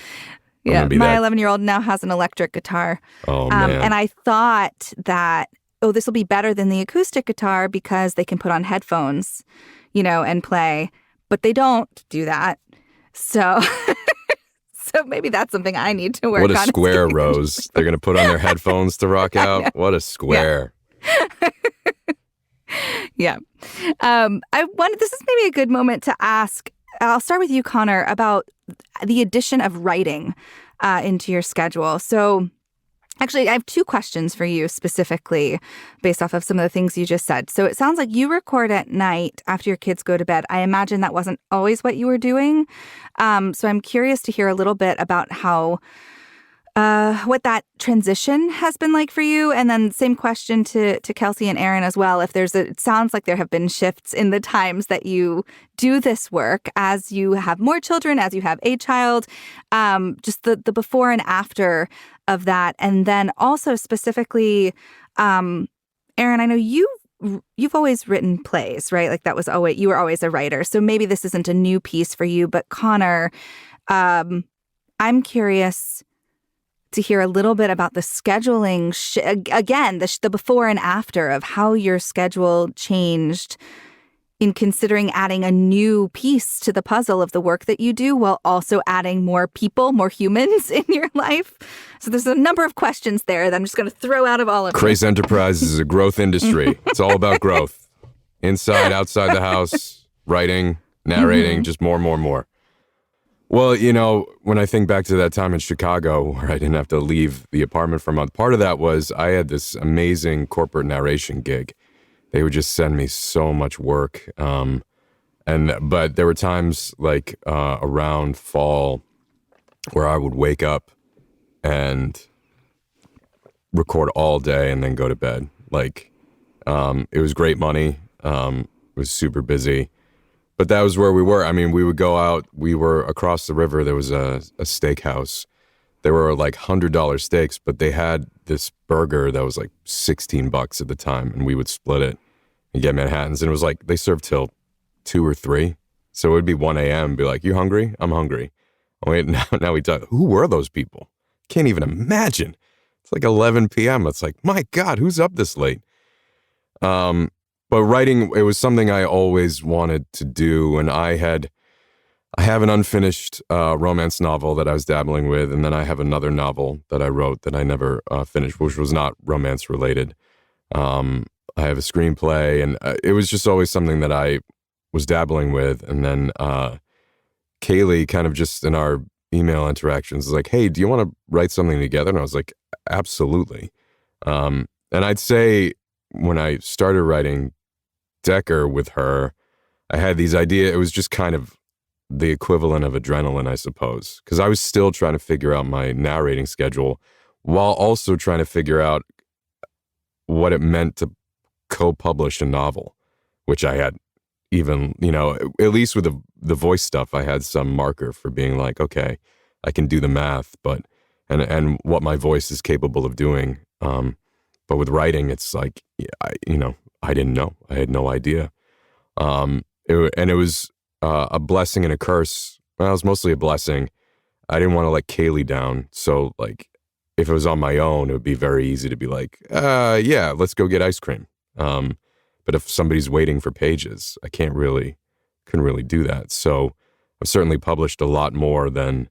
Yeah. My 11-year-old now has an electric guitar. Oh, man. And I thought that, this will be better than the acoustic guitar because they can put on headphones, and play. But they don't do that. So maybe that's something I need to work on. What a square, Rose. They're going to put on their headphones to rock out? What a square. Yeah. This is maybe a good moment to ask, I'll start with you, Connor, about the addition of writing into your schedule. So actually, I have two questions for you specifically based off of some of the things you just said. So it sounds like you record at night after your kids go to bed. I imagine that wasn't always what you were doing. So I'm curious to hear a little bit about how what that transition has been like for you. And then same question to Kelsey and Erin as well. It sounds like there have been shifts in the times that you do this work as you have more children, as you have a child, just the before and after of that. And then also specifically, Erin, I know you've always written plays, right? Like that was always, you were always a writer. So maybe this isn't a new piece for you, but Connor, I'm curious to hear a little bit about the scheduling, the before and after of how your schedule changed in considering adding a new piece to the puzzle of the work that you do while also adding more people, more humans in your life. So there's a number of questions there that I'm just going to throw out of all of them. Crais Enterprises is a growth industry. It's all about growth. Inside, outside the house, writing, narrating, just more. Well, when I think back to that time in Chicago where I didn't have to leave the apartment for a month, part of that was I had this amazing corporate narration gig. They would just send me so much work. But there were times like around fall where I would wake up and record all day and then go to bed. Like, it was great money. It was super busy. But that was where we were. I mean, we would go out. We were across the river. There was a steakhouse. There were like $100 steaks, but they had this burger that was like $16 at the time, and we would split it and get Manhattans. And it was like they served till 2 or 3. So it would be 1 a.m. Be like, "You hungry? I'm hungry." Wait, now we talk. Who were those people? Can't even imagine. It's like 11 p.m. It's like, my God, who's up this late? But writing, it was something I always wanted to do. And I have an unfinished romance novel that I was dabbling with. And then I have another novel that I wrote that I never finished, which was not romance related. I have a screenplay, and it was just always something that I was dabbling with. And then Kaylee kind of just in our email interactions was like, hey, do you want to write something together? And I was like, absolutely. And I'd say when I started writing Decker with her, I had these ideas. It was just kind of the equivalent of adrenaline, I suppose, because I was still trying to figure out my narrating schedule while also trying to figure out what it meant to co-publish a novel, which I had even, at least with the voice stuff, I had some marker for being like, okay, I can do the math, but and what my voice is capable of doing. But with writing, it's like, I didn't know. I had no idea. It was a blessing and a curse. Well, it was mostly a blessing. I didn't want to let Kaylee down. So, like, if it was on my own, it would be very easy to be like, yeah, let's go get ice cream. But if somebody's waiting for pages, I couldn't really do that. So I've certainly published a lot more than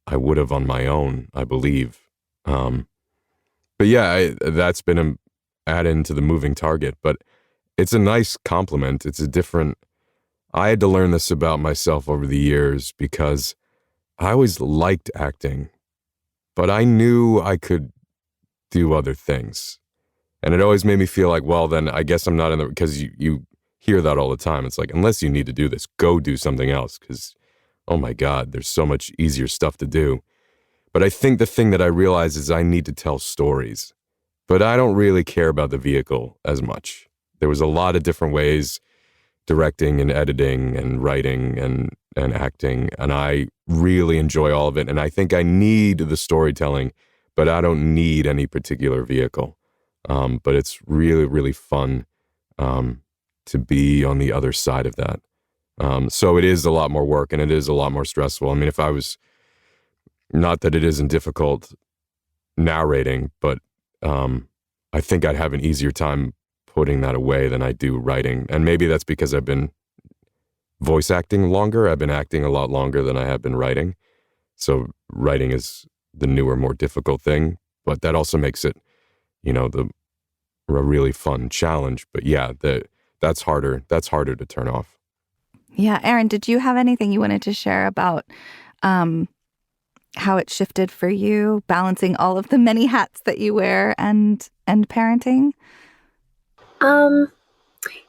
I would have on my own, I believe. But yeah, that's been an add-in to the moving target. But it's a nice compliment. It's a different... I had to learn this about myself over the years because I always liked acting, but I knew I could do other things. And it always made me feel like, well, then I guess I'm not in the... Because you hear that all the time. It's like, unless you need to do this, go do something else. Because, oh my God, there's so much easier stuff to do. But I think the thing that I realize is I need to tell stories. But I don't really care about the vehicle as much. There was a lot of different ways, directing and editing and writing and acting, and I really enjoy all of it. And I think I need the storytelling, but I don't need any particular vehicle. But it's really, really fun to be on the other side of that. So it is a lot more work and it is a lot more stressful. I mean, if I was, not that it isn't difficult narrating, but I think I'd have an easier time putting that away than I do writing. And maybe that's because I've been voice acting longer. I've been acting a lot longer than I have been writing. So writing is the newer, more difficult thing, but that also makes it, a really fun challenge. But yeah, that's harder. That's harder to turn off. Yeah. Erin, did you have anything you wanted to share about how it shifted for you, balancing all of the many hats that you wear and parenting?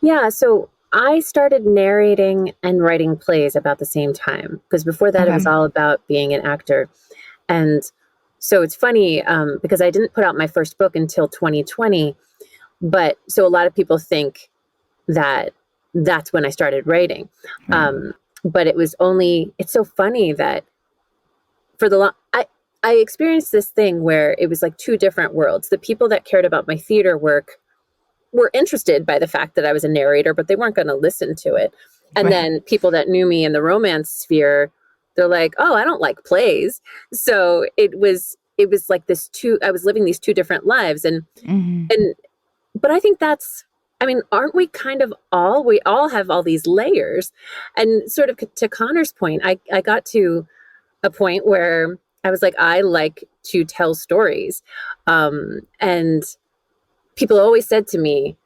Yeah, so I started narrating and writing plays about the same time, because before that, It was all about being an actor. And so it's funny, because I didn't put out my first book until 2020, but so a lot of people think that that's when I started writing. But it's so funny that I experienced this thing where it was like two different worlds. The people that cared about my theater work were interested by the fact that I was a narrator, but they weren't going to listen to it. And then people that knew me in the romance sphere, they're like, oh, I don't like plays. So it was like I was living these two different lives. But I think aren't we kind of we all have all these layers. And sort of to Connor's point, I got to a point where I was like, I like to tell stories. And people always said to me,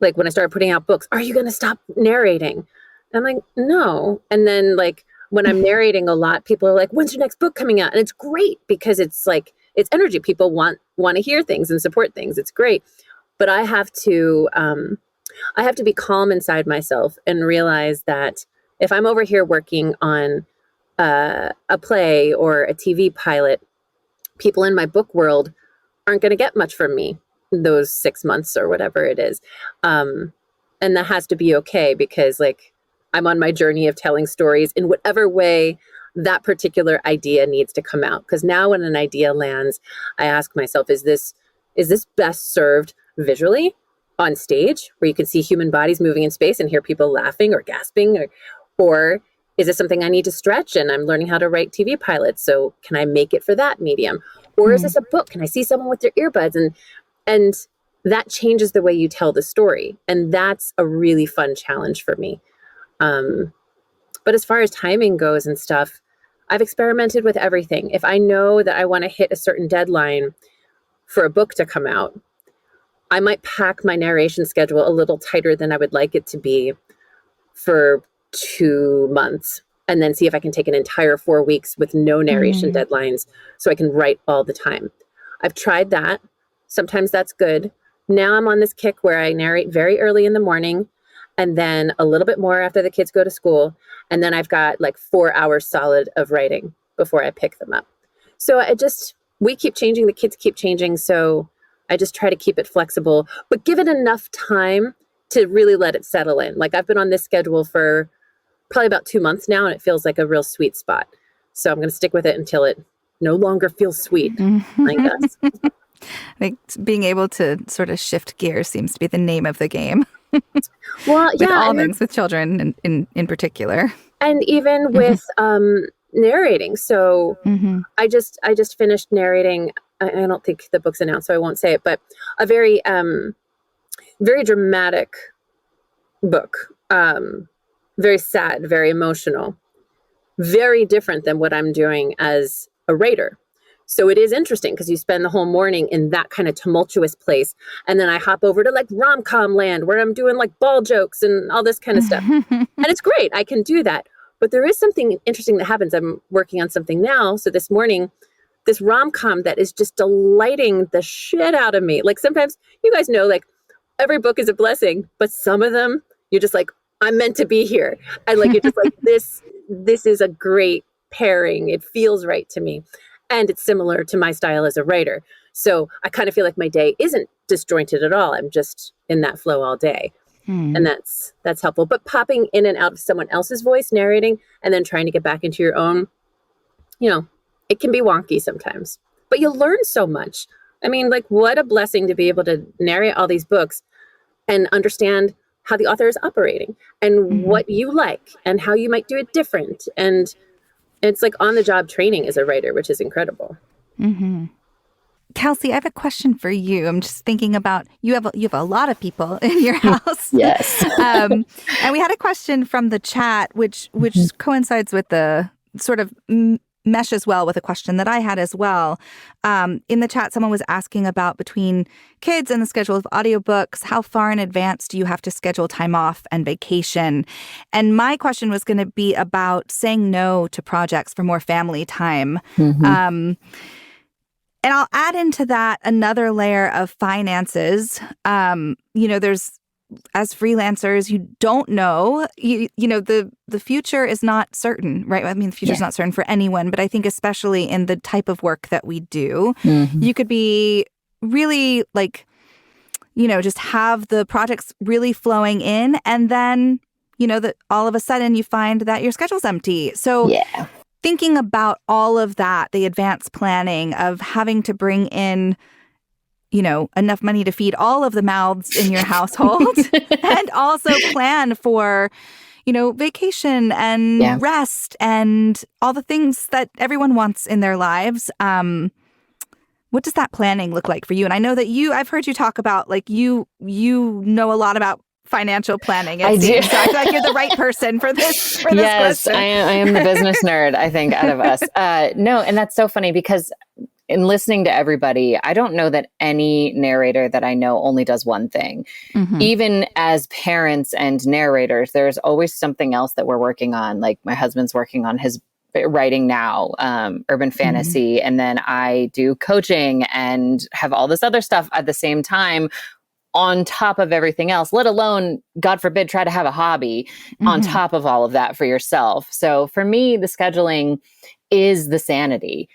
like when I started putting out books, are you going to stop narrating? And I'm like, no. And then like when I'm narrating a lot, people are like, when's your next book coming out? And it's great because it's like, it's energy. People want to hear things and support things. It's great. But I have to be calm inside myself and realize that if I'm over here working on a play or a TV pilot, people in my book world aren't going to get much from me those 6 months or whatever it is. And that has to be okay because like I'm on my journey of telling stories in whatever way that particular idea needs to come out. Because now when an idea lands, I ask myself, is this best served visually on stage where you can see human bodies moving in space and hear people laughing or gasping, or is this something I need to stretch and I'm learning how to write TV pilots? So can I make it for that medium? Or is this a book? Can I see someone with their earbuds? And that changes the way you tell the story. And that's a really fun challenge for me. But as far as timing goes and stuff, I've experimented with everything. If I know that I want to hit a certain deadline for a book to come out, I might pack my narration schedule a little tighter than I would like it to be. for 2 months and then see if I can take an entire 4 weeks with no narration deadlines so I can write all the time. I've tried that. Sometimes that's good. Now I'm on this kick where I narrate very early in the morning and then a little bit more after the kids go to school. And then I've got like 4 hours solid of writing before I pick them up. So we keep changing, the kids keep changing. So I just try to keep it flexible, but give it enough time to really let it settle in. Like I've been on this schedule for probably about 2 months now, and it feels like a real sweet spot. So I'm going to stick with it until it no longer feels sweet, I guess. I think being able to sort of shift gears seems to be the name of the game. Well, with all things, with children in particular. And even with narrating. So I just finished narrating. I don't think the book's announced, so I won't say it, but a very, very dramatic book. Very sad, very emotional, very different than what I'm doing as a writer. So it is interesting because you spend the whole morning in that kind of tumultuous place. And then I hop over to like rom-com land where I'm doing like ball jokes and all this kind of stuff. And it's great. I can do that. But there is something interesting that happens. I'm working on something now. So this morning, this rom-com that is just delighting the shit out of me. Like sometimes you guys know, like every book is a blessing, but some of them you're just like, I'm meant to be here. And like, you're just like, this is a great pairing. It feels right to me. And it's similar to my style as a writer. So I kind of feel like my day isn't disjointed at all. I'm just in that flow all day. And that's helpful. But popping in and out of someone else's voice, narrating, and then trying to get back into your own, it can be wonky sometimes. But you learn so much. I mean, like, what a blessing to be able to narrate all these books and understand how the author is operating and what you like and how you might do it different. And it's like on-the-job training as a writer, which is incredible. Kelsey, I have a question for you. I'm just thinking about you have a lot of people in your house. Yes. And we had a question from the chat, which coincides with the sort of meshes well with a question that I had as well. In the chat, someone was asking about between kids and the schedule of audiobooks, how far in advance do you have to schedule time off and vacation? And my question was going to be about saying no to projects for more family time. And I'll add into that another layer of finances. There's, as freelancers, you don't know, the future is not certain, right? I mean, the future is not certain for anyone, but I think especially in the type of work that we do, you could be really like, just have the projects really flowing in. And then, that all of a sudden you find that your schedule's empty. So thinking about all of that, the advanced planning of having to bring in enough money to feed all of the mouths in your household and also plan for, vacation and rest and all the things that everyone wants in their lives. What does that planning look like for you? And I know that I've heard you talk about like you know a lot about financial planning. I do. So I feel like you're the right person for this. Yes, question. I am the business nerd, I think, out of us. No, and that's so funny because in listening to everybody, I don't know that any narrator that I know only does one thing. Even as parents and narrators, there's always something else that we're working on. Like my husband's working on his writing now, urban fantasy, and then I do coaching and have all this other stuff at the same time on top of everything else, let alone, God forbid, try to have a hobby on top of all of that for yourself. So for me, the scheduling is the sanity.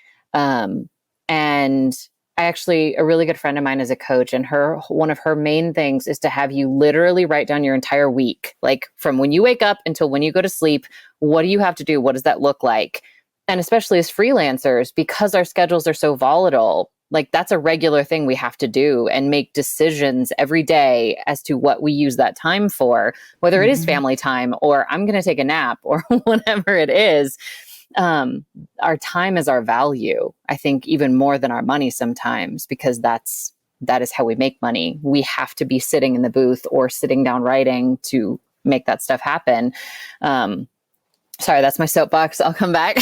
And a really good friend of mine is a coach, and one of her main things is to have you literally write down your entire week, like from when you wake up until when you go to sleep. What do you have to do? What does that look like? And especially as freelancers, because our schedules are so volatile, like that's a regular thing we have to do and make decisions every day as to what we use that time for, whether it is family time or I'm going to take a nap or whatever it is. Our time is our value, I think, even more than our money sometimes, because that is how we make money. We have to be sitting in the booth or sitting down writing to make that stuff happen. Sorry, that's my soapbox. I'll come back.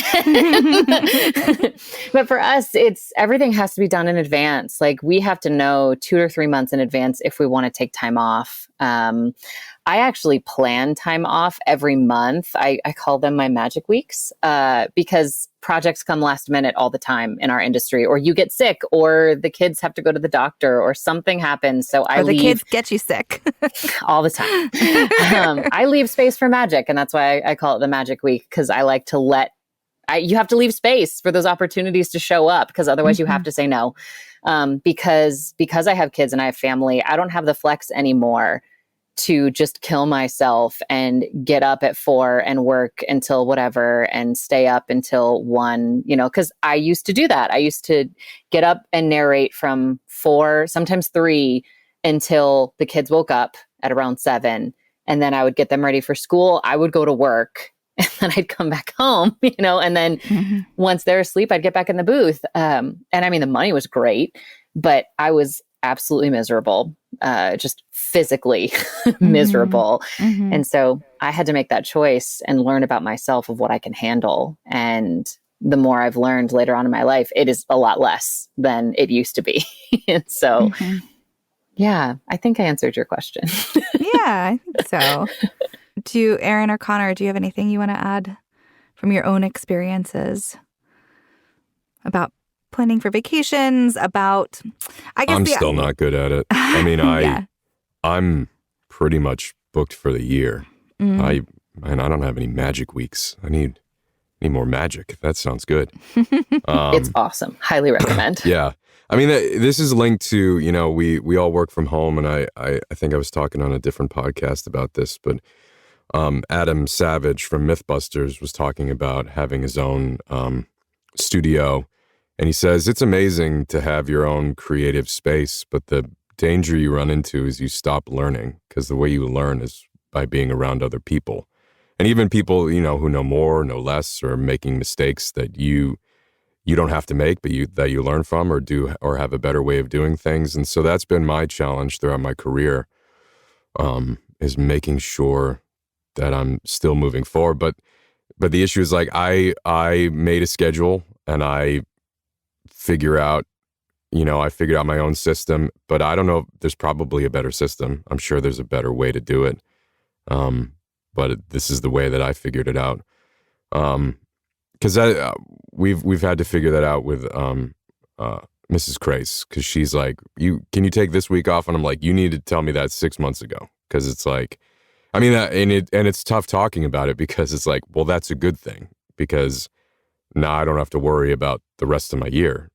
But for us, everything has to be done in advance. Like we have to know 2 or 3 months in advance if we want to take time off. I actually plan time off every month. I call them my magic weeks because projects come last minute all the time in our industry, or you get sick, or the kids have to go to the doctor, or something happens. So I Or the leave kids get you sick. all the time. I leave space for magic, and that's why I call it the magic week, because I like to you have to leave space for those opportunities to show up, because otherwise you have to say no. Because I have kids and I have family, I don't have the flex anymore to just kill myself and get up at 4 and work until whatever and stay up until 1, because I used to do that. I used to get up and narrate from 4, sometimes 3, until the kids woke up at around 7. And then I would get them ready for school. I would go to work and then I'd come back home, and then once they're asleep, I'd get back in the booth. And I mean, the money was great, but I was absolutely miserable, just physically miserable. And so I had to make that choice and learn about myself of what I can handle. And the more I've learned later on in my life, it is a lot less than it used to be. And so, yeah, I think I answered your question. Yeah, I think so. Erin or Connor, do you have anything you want to add from your own experiences about planning for vacations, about, I guess I'm still not good at it. I mean, I'm pretty much booked for the year. I don't have any magic weeks. I need more magic. That sounds good. It's awesome. Highly recommend. Yeah. I mean, this is linked to, we all work from home, and I think I was talking on a different podcast about this, but Adam Savage from Mythbusters was talking about having his own studio. And he says, it's amazing to have your own creative space, but the danger you run into is you stop learning, because the way you learn is by being around other people. And even people, who know more, know less, or making mistakes that you don't have to make, but that you learn from, or have a better way of doing things. And so that's been my challenge throughout my career, is making sure that I'm still moving forward. But the issue is, like, I made a schedule, and I figured out my own system, but I don't know, there's probably a better system. I'm sure there's a better way to do it. But this is the way that I figured it out. Because we've had to figure that out with Mrs. Crais, because she's like, can you take this week off? And I'm like, you need to tell me that 6 months ago, because it's like, I mean, and it's tough talking about it, because it's like, well, that's a good thing, because now I don't have to worry about the rest of my year.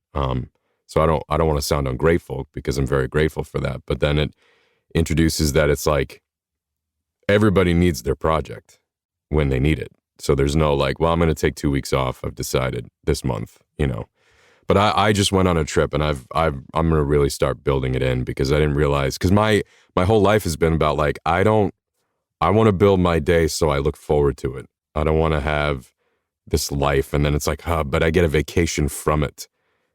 So I don't want to sound ungrateful, because I'm very grateful for that. But then it introduces that it's like everybody needs their project when they need it. So there's no like, well, I'm going to take 2 weeks off, I've decided this month, But I just went on a trip, and I'm going to really start building it in, because I didn't realize, because my whole life has been about, like, I want to build my day so I look forward to it. I don't want to have this life and then it's like, but I get a vacation from it.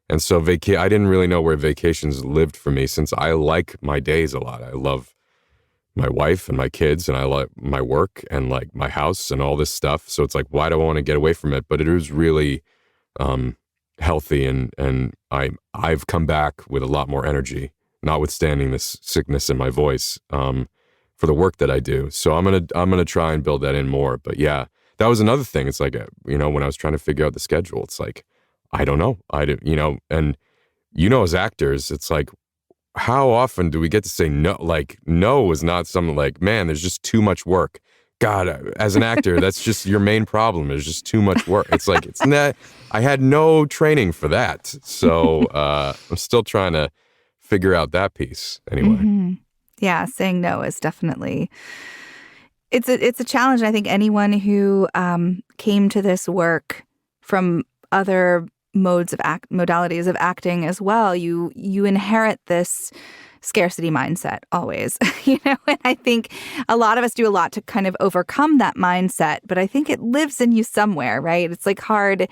And so I didn't really know where vacations lived for me, since I like my days a lot. I love my wife and my kids, and I like my work and like my house and all this stuff. So it's like, why do I want to get away from it? But it is really healthy, and I've come back with a lot more energy, notwithstanding this sickness in my voice, for the work that I do. So I'm gonna try and build that in more. But yeah, that was another thing. It's like, when I was trying to figure out the schedule, it's like, I don't know. And as actors, it's like, how often do we get to say no? Like, no is not something like, man, there's just too much work. God, as an actor, that's just your main problem, is just too much work. It's like, it's not, I had no training for that. So I'm still trying to figure out that piece anyway. Mm-hmm. Yeah, saying no is definitely, it's a challenge. I think anyone who came to this work from other modalities of acting as well, you inherit this scarcity mindset always, and I think a lot of us do a lot to kind of overcome that mindset, but I think it lives in you somewhere, right? It's like hard.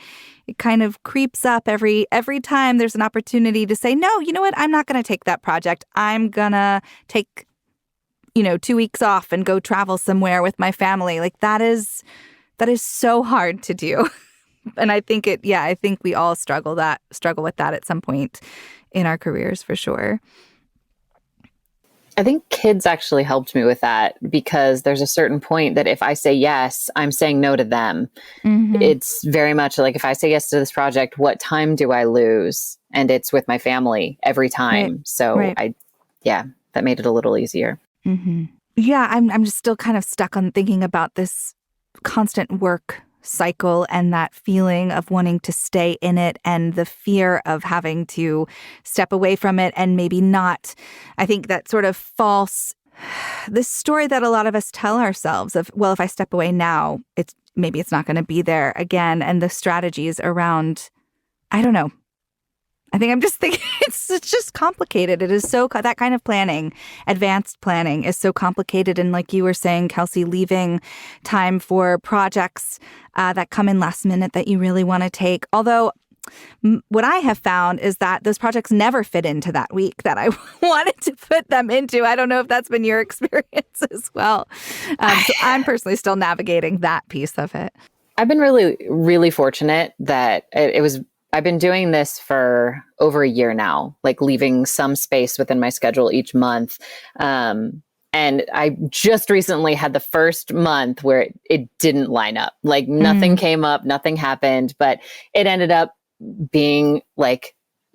It kind of creeps up every time there's an opportunity to say, no, you know what? I'm not going to take that project. I'm going to take, 2 weeks off and go travel somewhere with my family. Like that is so hard to do. And I think I think we all struggle with that at some point in our careers, for sure. I think kids actually helped me with that, because there's a certain point that if I say yes, I'm saying no to them. Mm-hmm. It's very much like, if I say yes to this project, what time do I lose? And it's with my family every time. Right. So Right. that made it a little easier. Mm-hmm. Yeah, I'm just still kind of stuck on thinking about this constant work cycle and that feeling of wanting to stay in it and the fear of having to step away from it and maybe not. I think that sort of false, this story that a lot of us tell ourselves of, well, if I step away now, maybe it's not going to be there again. And the strategies around, I don't know. I think I'm just thinking it's just complicated. It is that kind of planning, advanced planning, is so complicated. And like you were saying, Kelsey, leaving time for projects that come in last minute that you really want to take. Although what I have found is that those projects never fit into that week that I wanted to put them into. I don't know if that's been your experience as well. So I'm personally still navigating that piece of it. I've been really, really fortunate that I've been doing this for over a year now, like leaving some space within my schedule each month. And I just recently had the first month where it didn't line up. Like nothing came up, nothing happened, but it ended up being like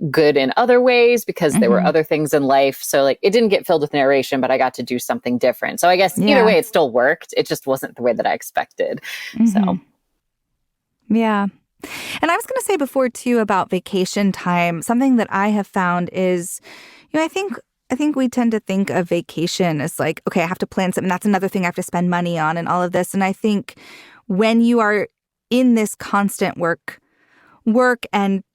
good in other ways because there were other things in life. So like it didn't get filled with narration, but I got to do something different. So I guess either way, it still worked. It just wasn't the way that I expected. So. Yeah. And I was going to say before too about vacation time, something that I have found is, I think we tend to think of vacation as like, okay, I have to plan something. That's another thing I have to spend money on and all of this. And I think when you are in this constant work and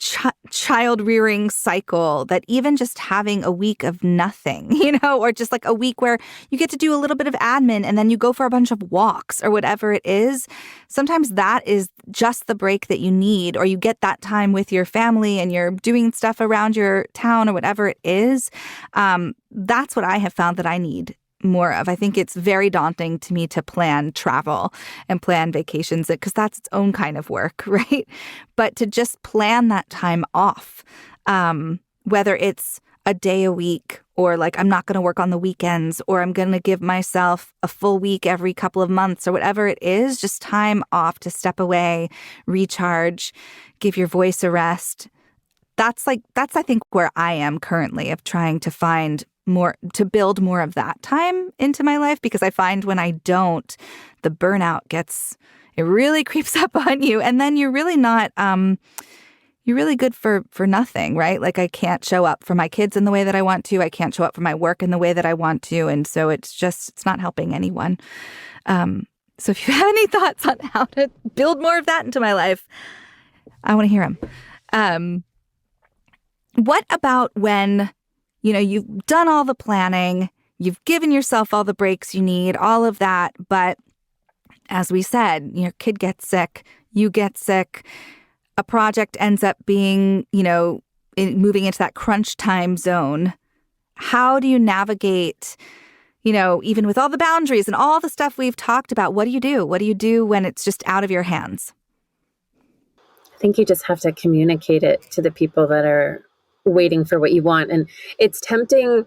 child rearing cycle, that even just having a week of nothing, or just like a week where you get to do a little bit of admin and then you go for a bunch of walks or whatever it is, sometimes that is just the break that you need, or you get that time with your family and you're doing stuff around your town or whatever it is. That's what I have found that I need more of. I think it's very daunting to me to plan travel and plan vacations because that's its own kind of work, right? But to just plan that time off, whether it's a day a week or like I'm not going to work on the weekends or I'm going to give myself a full week every couple of months or whatever it is, just time off to step away, recharge, give your voice a rest. That's I think where I am currently, of trying to find more, to build more of that time into my life, because I find when I don't, the burnout it really creeps up on you. And then you're really not, you're really good for nothing, right? Like I can't show up for my kids in the way that I want to. I can't show up for my work in the way that I want to. And so it's not helping anyone. So if you have any thoughts on how to build more of that into my life, I want to hear them. What about when, you've done all the planning, you've given yourself all the breaks you need, all of that, but as we said, your kid gets sick, you get sick, a project ends up being, moving into that crunch time zone. How do you navigate, even with all the boundaries and all the stuff we've talked about? What do you do? What do you do when it's just out of your hands? I think you just have to communicate it to the people that are waiting for what you want. And it's tempting,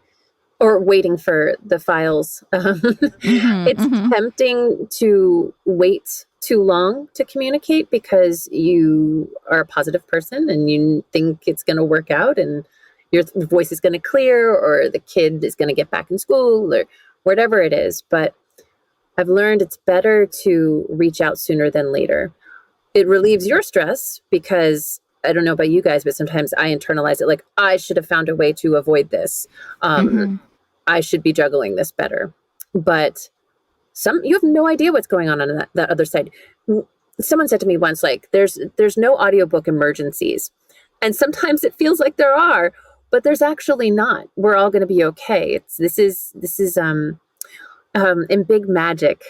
or waiting for the files. It's tempting to wait too long to communicate because you are a positive person and you think it's going to work out and your voice is going to clear, or the kid is going to get back in school, or whatever it is. But I've learned it's better to reach out sooner than later. It relieves your stress because, I don't know about you guys, but sometimes I internalize it like, I should have found a way to avoid this. I should be juggling this better. But you have no idea what's going on that other side. Someone said to me once, like, there's no audiobook emergencies. And sometimes it feels like there are, but there's actually not. We're all going to be okay. This is in Big Magic,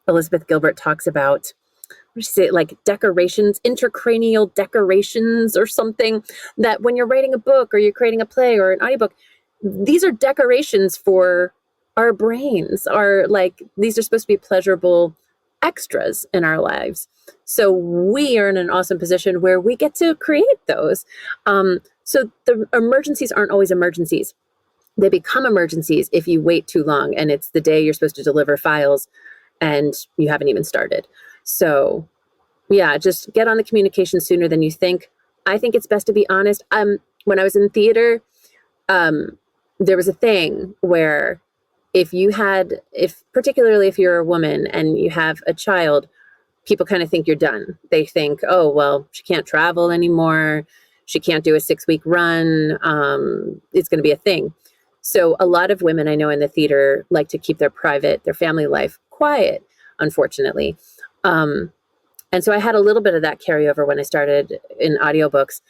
Elizabeth Gilbert talks about, what did she say, like decorations, intracranial decorations or something, that when you're writing a book or you're creating a play or an audiobook, these are decorations for our brains. These are supposed to be pleasurable extras in our lives. So we are in an awesome position where we get to create those. So the emergencies aren't always emergencies. they become emergencies if you wait too long and it's the day you're supposed to deliver files and you haven't even started. So yeah, just get on the communication sooner than you think. I think it's best to be honest. When I was in theater, there was a thing where particularly if you're a woman and you have a child, people kind of think you're done. They think, oh, well, she can't travel anymore. She can't do a 6-week run. It's going to be a thing. So a lot of women I know in the theater like to keep their family life quiet, unfortunately. And so I had a little bit of that carryover when I started in audiobooks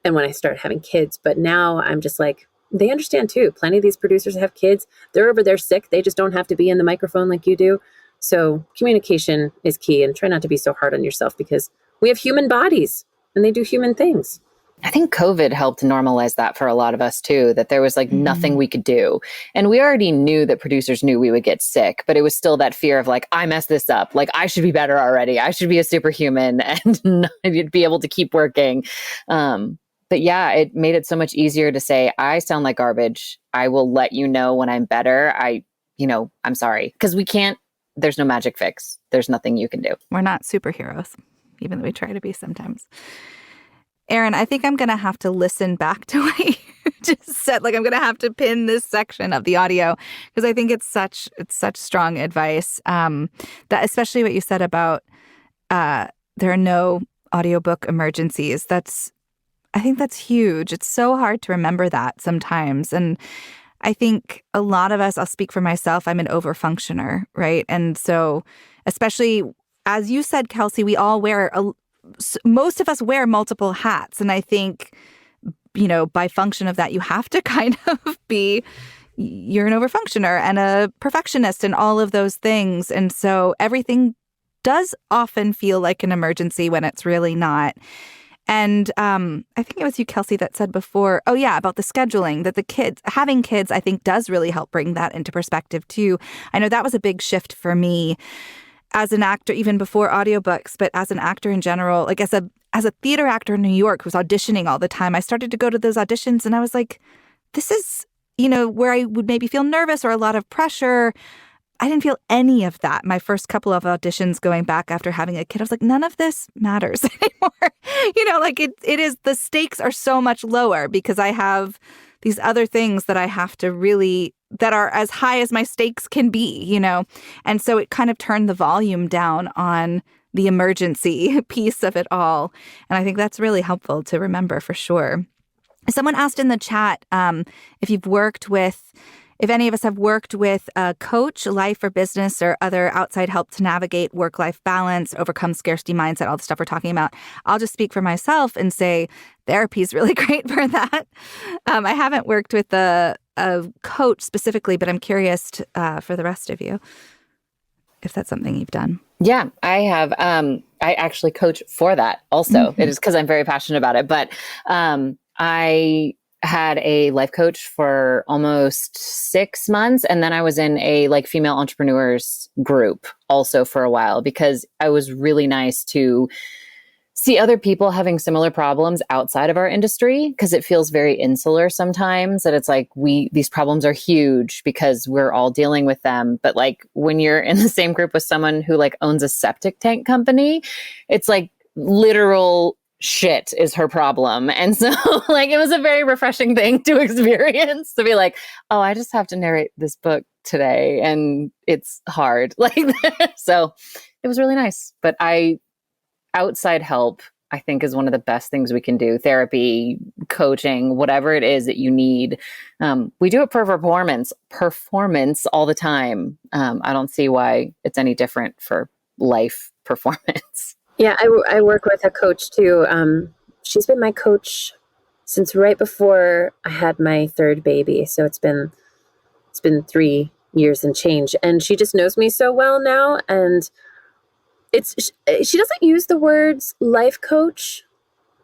and when I started having kids. But now I'm just like, they understand too. Plenty of these producers have kids. They're over there sick. They just don't have to be in the microphone like you do. So communication is key, and try not to be so hard on yourself because we have human bodies and they do human things. I think COVID helped normalize that for a lot of us too, that there was like nothing we could do. And we already knew that producers knew we would get sick, but it was still that fear of like, I messed this up. Like I should be better already. I should be a superhuman and you'd be able to keep working. But yeah, it made it so much easier to say, I sound like garbage. I will let you know when I'm better. I'm sorry. Because there's no magic fix. There's nothing you can do. We're not superheroes, even though we try to be sometimes. Erin, I think I'm going to have to listen back to what you just said. Like I'm going to have to pin this section of the audio because I think it's such strong advice. That especially what you said about there are no audiobook emergencies. I think that's huge. It's so hard to remember that sometimes. And I think a lot of us, I'll speak for myself, I'm an overfunctioner, right? And so especially as you said, Kelsey, we all most of us wear multiple hats. And I think, by function of that, you have to kind of you're an overfunctioner and a perfectionist and all of those things. And so everything does often feel like an emergency when it's really not. And I think it was you, Kelsey, that said before, about the scheduling, that having kids, I think does really help bring that into perspective too. I know that was a big shift for me as an actor, even before audiobooks, but as an actor in general, like as a theater actor in New York who's auditioning all the time, I started to go to those auditions and I was like, this is, where I would maybe feel nervous or a lot of pressure. I didn't feel any of that. My first couple of auditions going back after having a kid, I was like, none of this matters anymore. It is, the stakes are so much lower because I have these other things that I have to really, that are as high as my stakes can be, And so it kind of turned the volume down on the emergency piece of it all. And I think that's really helpful to remember for sure. Someone asked in the chat if any of us have worked with a coach, life or business, or other outside help to navigate work-life balance, overcome scarcity mindset, all the stuff we're talking about. I'll just speak for myself and say therapy is really great for that. I haven't worked with a coach specifically, but I'm curious for the rest of you if that's something you've done. Yeah, I have. I actually coach for that also. Mm-hmm. It is because I'm very passionate about it. But I had a life coach for almost 6 months. And then I was in a female entrepreneurs group also for a while because I was really nice to see other people having similar problems outside of our industry because it feels very insular sometimes that it's like these problems are huge because we're all dealing with them. But when you're in the same group with someone who owns a septic tank company, it's literal shit is her problem. And so it was a very refreshing thing to experience to be like, oh, I just have to narrate this book today and it's hard. So it was really nice. But outside help, I think, is one of the best things we can do. Therapy, coaching, whatever it is that you need. We do it for performance all the time. I don't see why it's any different for life performance. Yeah, I work with a coach too. She's been my coach since right before I had my third baby. So it's been 3 years and change. And she just knows me so well now. And she doesn't use the words life coach.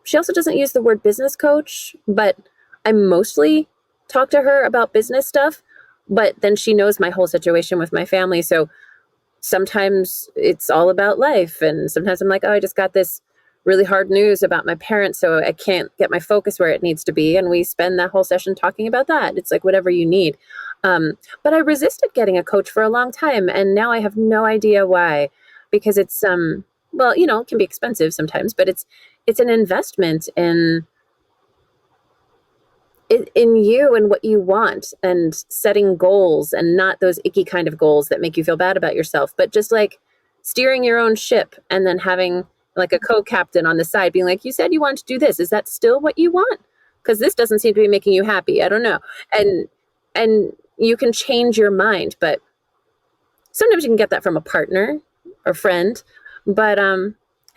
She also doesn't use the word business coach, but I mostly talk to her about business stuff. But then she knows my whole situation with my family. So sometimes it's all about life. And sometimes I'm like, oh, I just got this really hard news about my parents, so I can't get my focus where it needs to be. And we spend that whole session talking about that. It's like whatever you need. But I resisted getting a coach for a long time. And now I have no idea why, because it's, well, you know, it can be expensive sometimes, but it's an investment in you and what you want, and setting goals, and not those icky kind of goals that make you feel bad about yourself, but just like steering your own ship, and then having like a co-captain on the side being like, you said you wanted to do this. Is that still what you want? Because this doesn't seem to be making you happy. I don't know. And you can change your mind, but sometimes you can get that from a partner or friend. But I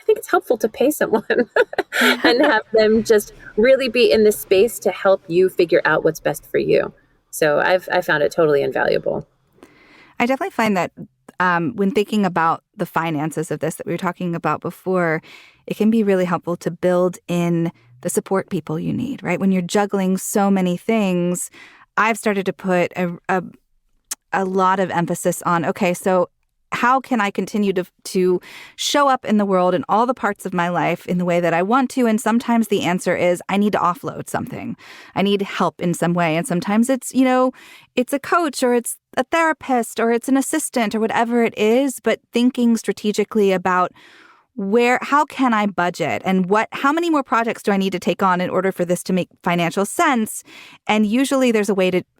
think it's helpful to pay someone and have them just really be in this space to help you figure out what's best for you. So I found it totally invaluable. I definitely find that when thinking about the finances of this that we were talking about before, it can be really helpful to build in the support people you need, right? When you're juggling so many things, I've started to put a lot of emphasis on, okay, so how can I continue to show up in the world in all the parts of my life in the way that I want to? And sometimes the answer is I need to offload something. I need help in some way. And sometimes it's, you know, it's a coach, or it's a therapist, or it's an assistant, or whatever it is. But thinking strategically about how can I budget, and how many more projects do I need to take on in order for this to make financial sense? And usually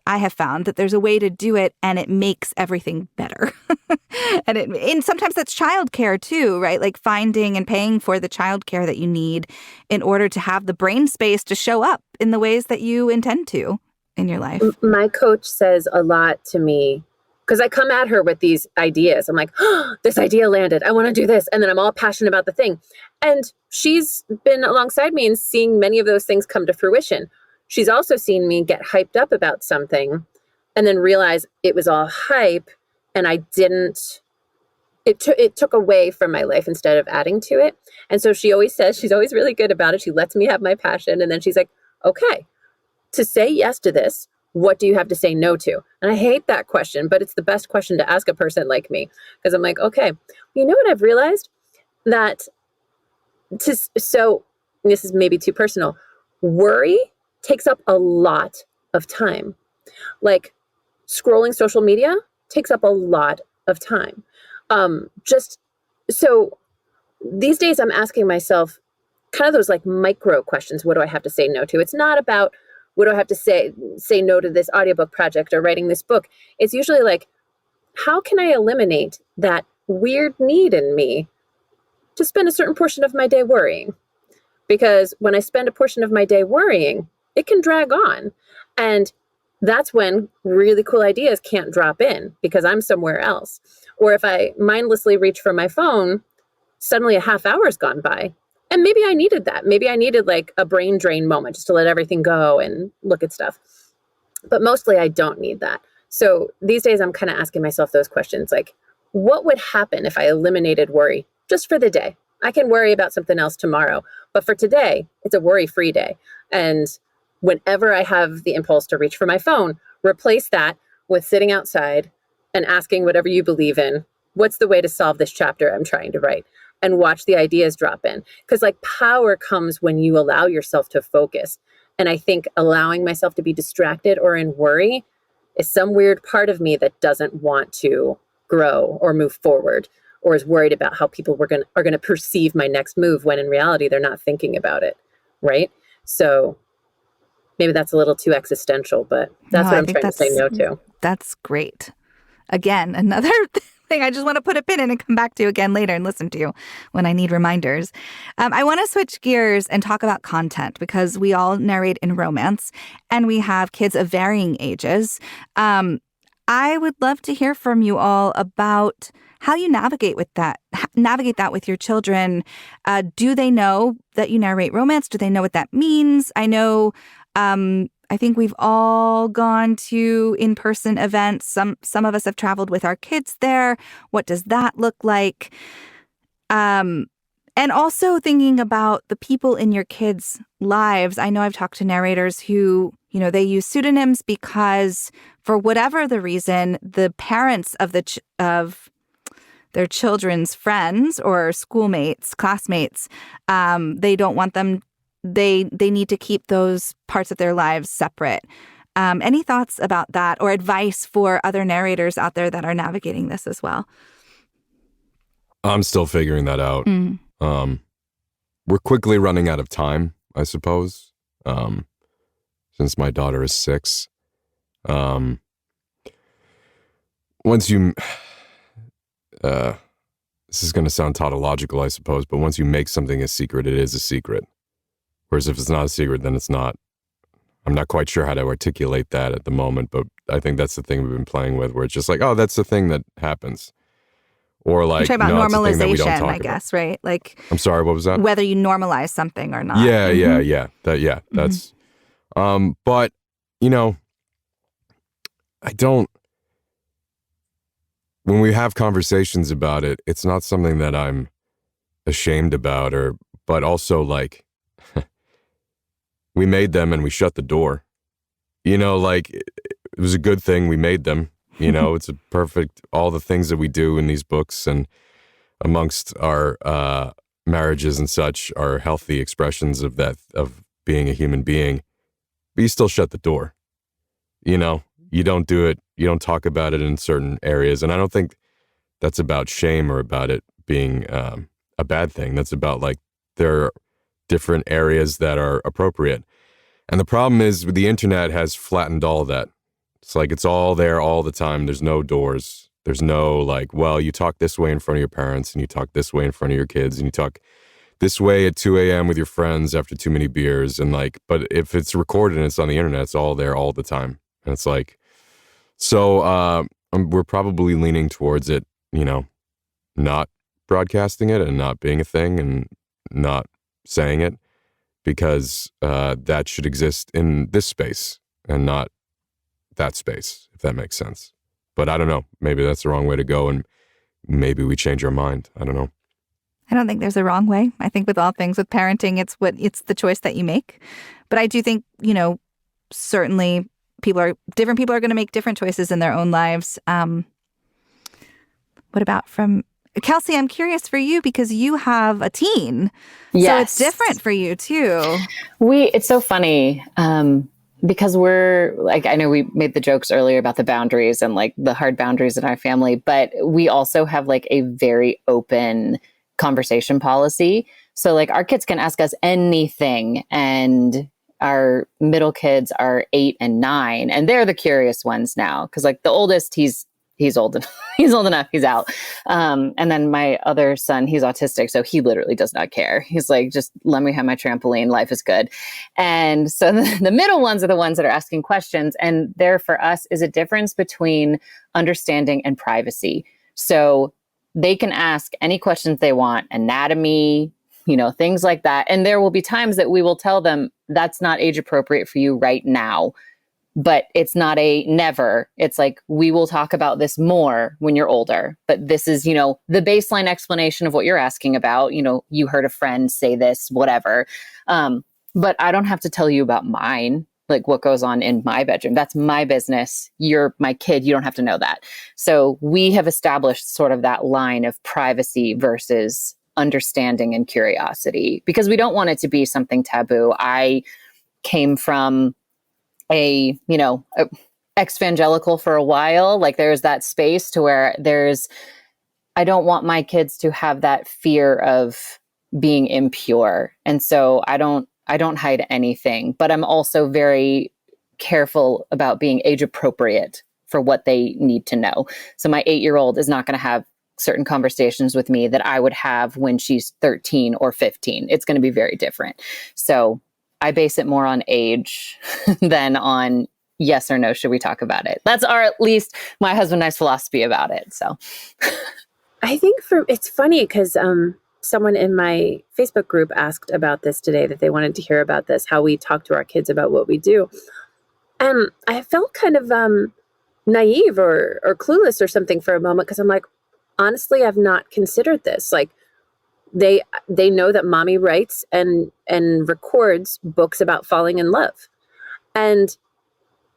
I have found that there's a way to do it, and it makes everything better. And sometimes that's childcare too, right? Like finding and paying for the childcare that you need in order to have the brain space to show up in the ways that you intend to in your life. My coach says a lot to me, because I come at her with these ideas. I'm like, oh, this idea landed. I want to do this. And then I'm all passionate about the thing. And she's been alongside me and seeing many of those things come to fruition. She's also seen me get hyped up about something and then realize it was all hype, and it took away from my life instead of adding to it. And so she always says, she's always really good about it. She lets me have my passion. And then she's like, okay, to say yes to this, what do you have to say no to? And I hate that question, but it's the best question to ask a person like me, because I'm like, okay, you know what I've realized? So this is maybe too personal. Worry takes up a lot of time. Like scrolling social media takes up a lot of time. So these days I'm asking myself kind of those like micro questions. What do I have to say no to? It's not about what do I have to say no to this audiobook project or writing this book. It's usually like, how can I eliminate that weird need in me to spend a certain portion of my day worrying? Because when I spend a portion of my day worrying, it can drag on. And that's when really cool ideas can't drop in because I'm somewhere else. Or if I mindlessly reach for my phone, suddenly a half hour's gone by. And maybe I needed that. Maybe I needed like a brain drain moment just to let everything go and look at stuff. But mostly I don't need that. So these days I'm kind of asking myself those questions, like, what would happen if I eliminated worry just for the day? I can worry about something else tomorrow, but for today, it's a worry-free day. And whenever I have the impulse to reach for my phone, replace that with sitting outside and asking whatever you believe in, what's the way to solve this chapter I'm trying to write? And watch the ideas drop in. Because like power comes when you allow yourself to focus. And I think allowing myself to be distracted or in worry is some weird part of me that doesn't want to grow or move forward, or is worried about how people are going to perceive my next move when in reality they're not thinking about it, right? So maybe that's a little too existential, but that's what I'm trying to say no to. That's great. Again, another thing I just want to put a pin in and come back to again later and listen to when I need reminders. I want to switch gears and talk about content, because we all narrate in romance and we have kids of varying ages. I would love to hear from you all about how you navigate that with your children. Do they know that you narrate romance? Do they know what that means? I know, I think we've all gone to in-person events. Some of us have traveled with our kids there. What does that look like? And also thinking about the people in your kids' lives. I know I've talked to narrators who, they use pseudonyms because for whatever the reason, the parents of their children's friends or schoolmates, classmates. They don't want them. They need to keep those parts of their lives separate. Any thoughts about that, or advice for other narrators out there that are navigating this as well? I'm still figuring that out. We're quickly running out of time, I suppose, since my daughter is 6. Once you, this is going to sound tautological, I suppose, but once you make something a secret, it is a secret. Whereas if it's not a secret, then it's not. I'm not quite sure how to articulate that at the moment, but I think that's the thing we've been playing with, where it's just like, oh, that's the thing that happens. Or like, you're talking about no, normalization, I guess, about. Right? Like, I'm sorry, what was that? Whether you normalize something or not. Yeah. That's, but you know, when we have conversations about it, it's not something that I'm ashamed about, but also like, we made them and we shut the door. You know, like, it was a good thing we made them. You know, it's a perfect, all the things that we do in these books and amongst our marriages and such are healthy expressions of that, of being a human being. But you still shut the door. You know, you don't do it, you don't talk about it in certain areas. And I don't think that's about shame or about it being a bad thing. That's about, like, there are different areas that are appropriate. And the problem is with the internet has flattened all of that. It's like it's all there all the time. There's no doors. There's no like, well, you talk this way in front of your parents and you talk this way in front of your kids and you talk this way at 2 a.m. with your friends after too many beers. And like, but if it's recorded and it's on the internet, it's all there all the time. And it's like, so we're probably leaning towards it, you know, not broadcasting it and not being a thing and not saying it, because that should exist in this space and not that space, if that makes sense. But I don't know. Maybe that's the wrong way to go, and maybe we change our mind. I don't know. I don't think there's a wrong way. I think with all things with parenting, it's the choice that you make. But I do think, you know, certainly different people are going to make different choices in their own lives. What about from Kelsey? I'm curious for you because you have a teen. Yes. So it's different for you too. It's so funny. Because we're like, I know we made the jokes earlier about the boundaries and like the hard boundaries in our family, but we also have like a very open conversation policy. So like our kids can ask us anything, and our middle kids are 8 and 9, and they're the curious ones now. Cause like the oldest, he's old enough. He's old enough. He's out. And then my other son, he's autistic. So he literally does not care. He's like, just let me have my trampoline. Life is good. And so the middle ones are the ones that are asking questions. And there for us is a difference between understanding and privacy. So they can ask any questions they want, anatomy, you know, things like that. And there will be times that we will tell them that's not age appropriate for you right now. But it's not a never. It's like, we will talk about this more when you're older. But this is, you know, the baseline explanation of what you're asking about. You know, you heard a friend say this, whatever. But I don't have to tell you about mine, like what goes on in my bedroom. That's my business. You're my kid. You don't have to know that. So we have established sort of that line of privacy versus understanding and curiosity, because we don't want it to be something taboo. I came from a ex-evangelical for a while. Like there's that space to where I don't want my kids to have that fear of being impure. And so I don't hide anything, but I'm also very careful about being age appropriate for what they need to know. So my 8-year-old is not going to have certain conversations with me that I would have when she's 13 or 15. It's going to be very different. So I base it more on age than on yes or no, should we talk about it? That's at least my husband and I's philosophy about it. So I think it's funny because someone in my Facebook group asked about this today, that they wanted to hear about this, how we talk to our kids about what we do. And I felt kind of naive or clueless or something for a moment, because I'm like, honestly, I've not considered this. Like, they know that mommy writes and records books about falling in love, and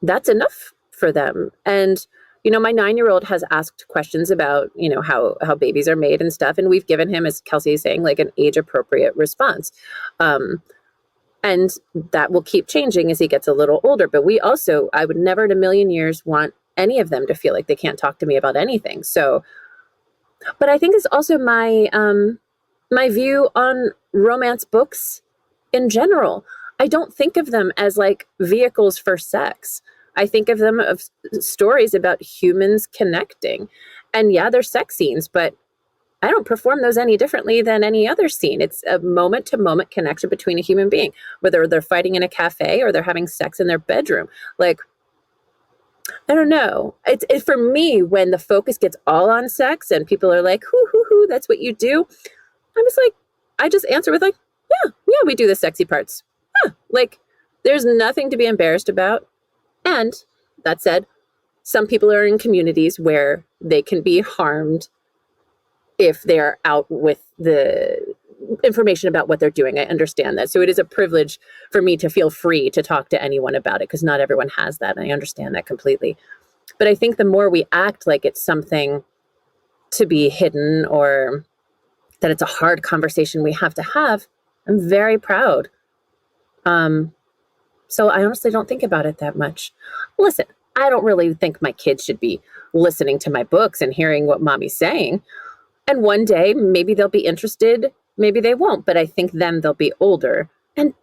that's enough for them. And my 9-year-old has asked questions about, how babies are made and stuff. And we've given him, as Kelsey is saying, like an age appropriate response. And that will keep changing as he gets a little older. But I would never in a million years want any of them to feel like they can't talk to me about anything. So, but I think it's also my view on romance books in general. I don't think of them as like vehicles for sex. I think of them as stories about humans connecting. And yeah, there's sex scenes, but I don't perform those any differently than any other scene. It's a moment-to-moment connection between a human being, whether they're fighting in a cafe or they're having sex in their bedroom. Like, I don't know. It's for me, when the focus gets all on sex and people are like, hoo, that's what you do. I'm just like, I just answer with like, yeah, we do the sexy parts. Like, there's nothing to be embarrassed about. And that said, some people are in communities where they can be harmed if they're out with the information about what they're doing. I understand that. So it is a privilege for me to feel free to talk to anyone about it, because not everyone has that. And I understand that completely. But I think the more we act like it's something to be hidden or that it's a hard conversation we have to have, I'm very proud. So I honestly don't think about it that much. Listen, I don't really think my kids should be listening to my books and hearing what mommy's saying. And one day, maybe they'll be interested, maybe they won't, but I think then they'll be older. And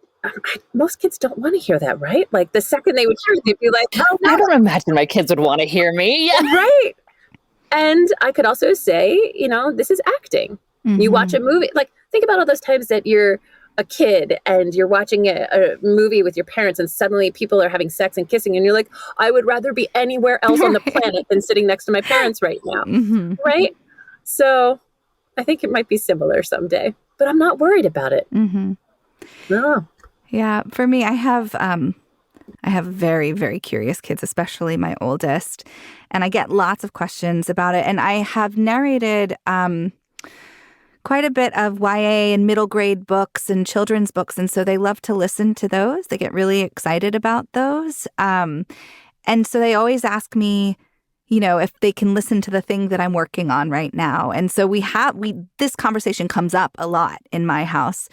most kids don't want to hear that, right? Like the second they would hear it, they'd be like, oh, no. I don't imagine my kids would want to hear me. Yeah. Right. And I could also say, this is acting. Mm-hmm. You watch a movie, like think about all those times that you're a kid and you're watching a movie with your parents and suddenly people are having sex and kissing and you're like, I would rather be anywhere else on the planet than sitting next to my parents right now. Mm-hmm. Right? So I think it might be similar someday, but I'm not worried about it. Mm-hmm. No. Yeah. For me, I have very, very curious kids, especially my oldest, and I get lots of questions about it. And I have narrated quite a bit of YA and middle grade books and children's books. And so they love to listen to those. They get really excited about those. And so they always ask me, if they can listen to the thing that I'm working on right now. And so this conversation comes up a lot in my house.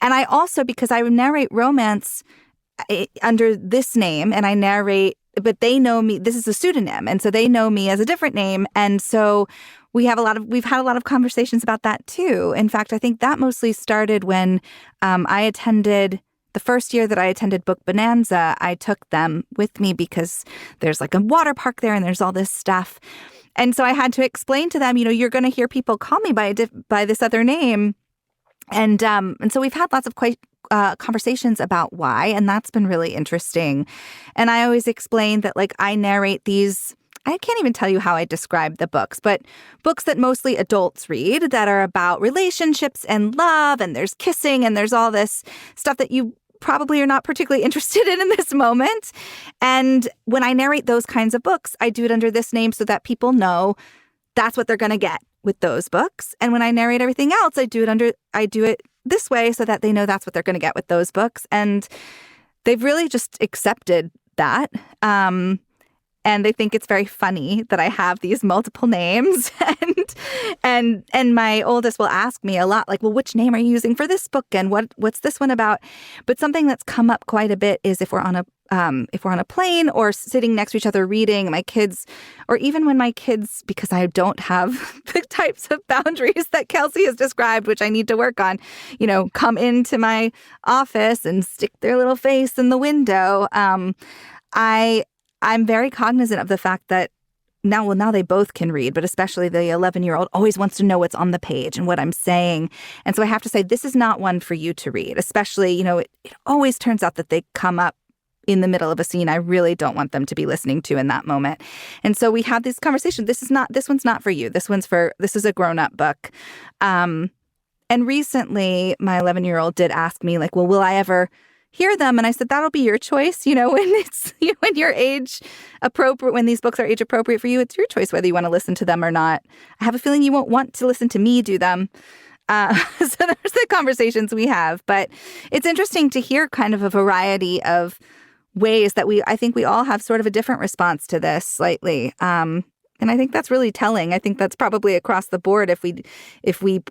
And I also, because I narrate romance under this name and I narrate, but they know me, this is a pseudonym. And so they know me as a different name. And so we've had a lot of conversations about that too. In fact, I think that mostly started when the first year that I attended Book Bonanza, I took them with me because there's like a water park there and there's all this stuff. And so I had to explain to them, you're going to hear people call me by this other name. And so we've had lots of conversations about why, and that's been really interesting. And I always explain that like I narrate these, I can't even tell you how I describe the books, but books that mostly adults read that are about relationships and love, and there's kissing and there's all this stuff that you probably are not particularly interested in this moment. And when I narrate those kinds of books, I do it under this name so that people know that's what they're going to get with those books. And when I narrate everything else, I do it this way so that they know that's what they're going to get with those books. And they've really just accepted that. And they think it's very funny that I have these multiple names. And my oldest will ask me a lot, like, well, which name are you using for this book? And what's this one about? But something that's come up quite a bit is if we're on a plane or sitting next to each other reading, my kids, or even when my kids, because I don't have the types of boundaries that Kelsey has described, which I need to work on, come into my office and stick their little face in the window. I'm very cognizant of the fact that now they both can read, but especially the 11-year-old always wants to know what's on the page and what I'm saying. And so I have to say, this is not one for you to read, especially, it always turns out that they come up in the middle of a scene I really don't want them to be listening to in that moment. And so we have this conversation. This one's not for you. This is a grown-up book. And recently my 11-year-old did ask me like, well, will I ever hear them? And I said, that'll be your choice. When it's when you're age appropriate, when these books are age appropriate for you, it's your choice whether you want to listen to them or not. I have a feeling you won't want to listen to me do them. So there's the conversations we have. But it's interesting to hear kind of a variety of ways that I think we all have sort of a different response to this slightly. And I think that's really telling. I think that's probably across the board. If we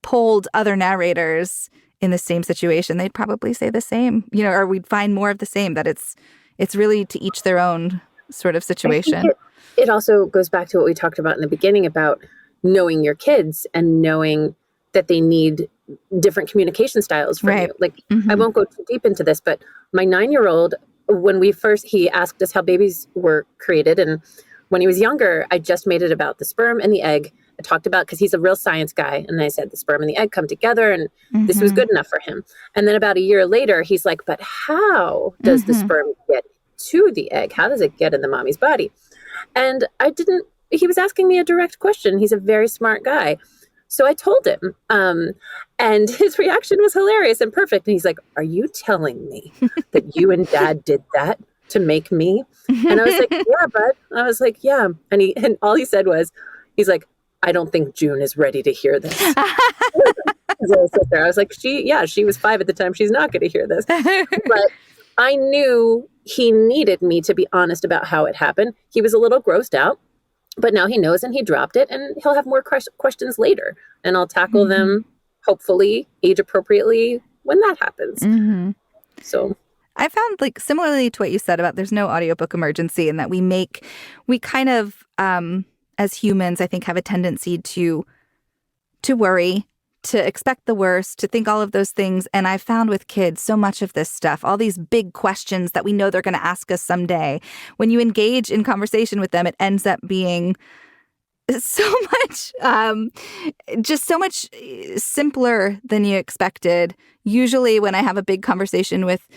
polled other narrators in the same situation, they'd probably say the same, or we'd find more of the same, that it's really to each their own sort of situation. It also goes back to what we talked about in the beginning about knowing your kids and knowing that they need different communication styles from you. Like, I won't go too deep into this, but my 9-year-old, when he asked us how babies were created. And when he was younger, I just made it about the sperm and the egg. I talked about, because he's a real science guy. And I said the sperm and the egg come together, and this was good enough for him. And then about a year later, he's like, but how does the sperm get to the egg? How does it get in the mommy's body? And he was asking me a direct question. He's a very smart guy. So I told him, and his reaction was hilarious and perfect. And he's like, are you telling me that you and Dad did that to make me? And I was like, yeah, bud. I was like, yeah. And all he said was, he's like, I don't think June is ready to hear this. His little sister. I was like, she was 5 at the time. She's not going to hear this. But I knew he needed me to be honest about how it happened. He was a little grossed out, but now he knows, and he dropped it, and he'll have more questions later, and I'll tackle them, hopefully age appropriately, when that happens. So I found, like, similarly to what you said about there's no audiobook emergency, and that we kind of, as humans, I think, have a tendency to worry, to expect the worst, to think all of those things. And I found with kids so much of this stuff, all these big questions that we know they're going to ask us someday. When you engage in conversation with them, it ends up being so much, just so much simpler than you expected. Usually when I have a big conversation with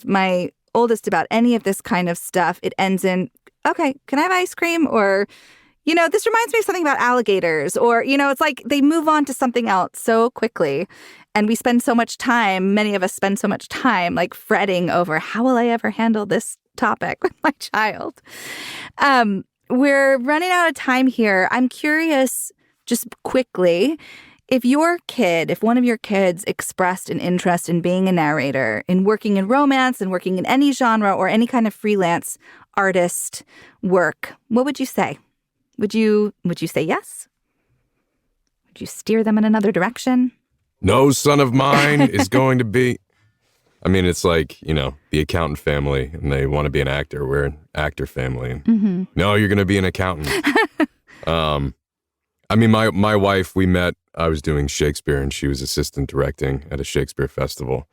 my oldest about any of this kind of stuff, it ends in, okay, can I have ice cream? Or, this reminds me of something about alligators, or, it's like they move on to something else so quickly. And we spend so much time, many of us spend so much time, like, fretting over, how will I ever handle this topic with my child? We're running out of time here. I'm curious, just quickly, if one of your kids expressed an interest in being a narrator, in working in romance and working in any genre or any kind of freelance artist work, what would you say? Would you say yes? Would you steer them in another direction? No son of mine is going to be... I mean, it's like, the accountant family, and they want to be an actor. We're an actor family. And, no, you're going to be an accountant. I mean, my wife, we met, I was doing Shakespeare, and she was assistant directing at a Shakespeare festival.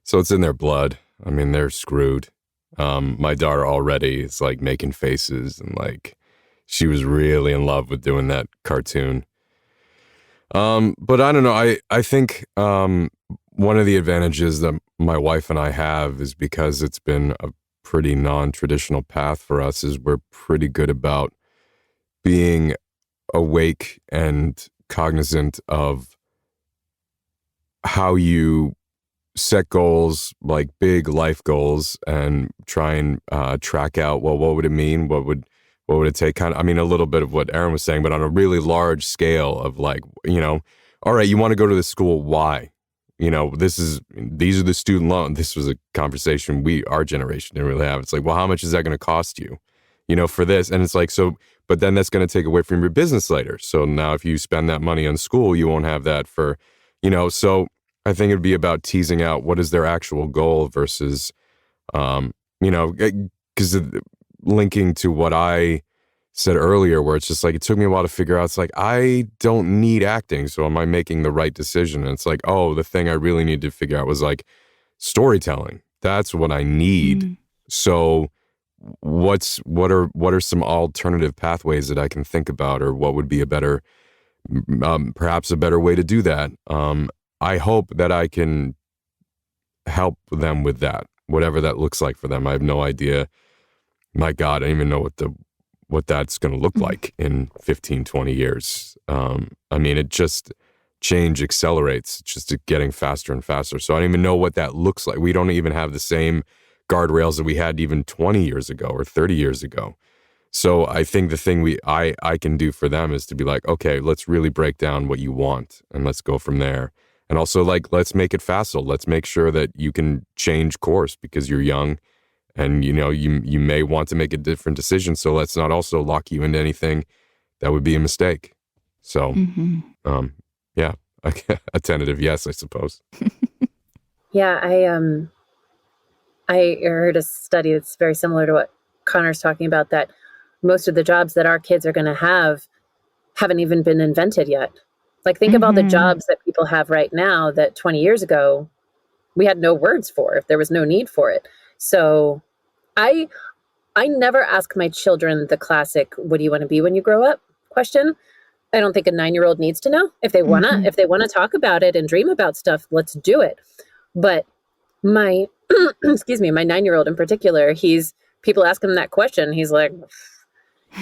So it's in their blood. I mean, they're screwed. My daughter already is, like, making faces, and, like, she was really in love with doing that cartoon. But I don't know. I think one of the advantages that my wife and I have is because it's been a pretty non-traditional path for us, is we're pretty good about being awake and cognizant of how you set goals, like big life goals, and try and track out, well, what would it mean? What would it take? Kind of, I mean, a little bit of what Erin was saying, but on a really large scale of, like, all right, you want to go to this school, why? These are the student loans. This was a conversation our generation didn't really have. It's like, well, how much is that going to cost you, for this? And it's like, so, but then that's going to take away from your business later. So now if you spend that money on school, you won't have that for, so I think it'd be about teasing out what is their actual goal versus, because linking to what I said earlier, where it's just like, it took me a while to figure out, it's like, I don't need acting, so am I making the right decision? And it's like, oh, the thing I really needed to figure out was, like, storytelling. That's what I need. So what are some alternative pathways that I can think about, or what would be a better, perhaps a better way to do that? I hope that I can help them with that, whatever that looks like for them. I have no idea. My God, I don't even know what that's going to look like in 15, 20 years. I mean, change accelerates. It's just getting faster and faster. So I don't even know what that looks like. We don't even have the same guardrails that we had even 20 years ago or 30 years ago. So I think the thing I can do for them is to be like, okay, let's really break down what you want, and let's go from there. And also, like, let's make it facile. Let's make sure that you can change course because you're young, And, you may want to make a different decision. So let's not also lock you into anything that would be a mistake. So, yeah, a tentative yes, I suppose. Yeah, I heard a study that's very similar to what Connor's talking about, that most of the jobs that our kids are going to have haven't even been invented yet. Like, think of all the jobs that people have right now that 20 years ago we had no words for, if there was no need for it. So I never ask my children the classic, what do you want to be when you grow up question. I don't think a 9-year-old needs to know. If they want to talk about it and dream about stuff, let's do it. But my, excuse me, my 9-year-old in particular, people ask him that question. He's like,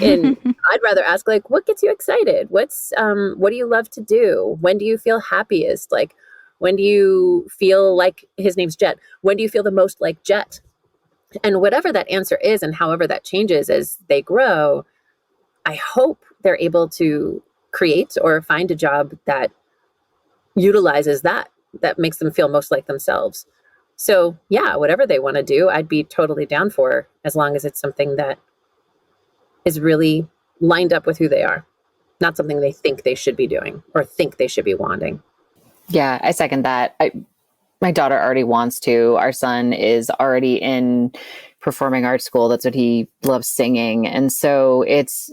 and I'd rather ask, like, what gets you excited? What do you love to do? When do you feel happiest? Like, when do you feel like, his name's Jet, when do you feel the most like Jet? And whatever that answer is, and however that changes as they grow, I hope they're able to create or find a job that utilizes that makes them feel most like themselves. So yeah, whatever they want to do, I'd be totally down for, as long as it's something that is really lined up with who they are, not something they think they should be doing or think they should be wanting. Yeah, I second that. My daughter already wants to. Our son is already in performing arts school. That's what he loves, singing. And so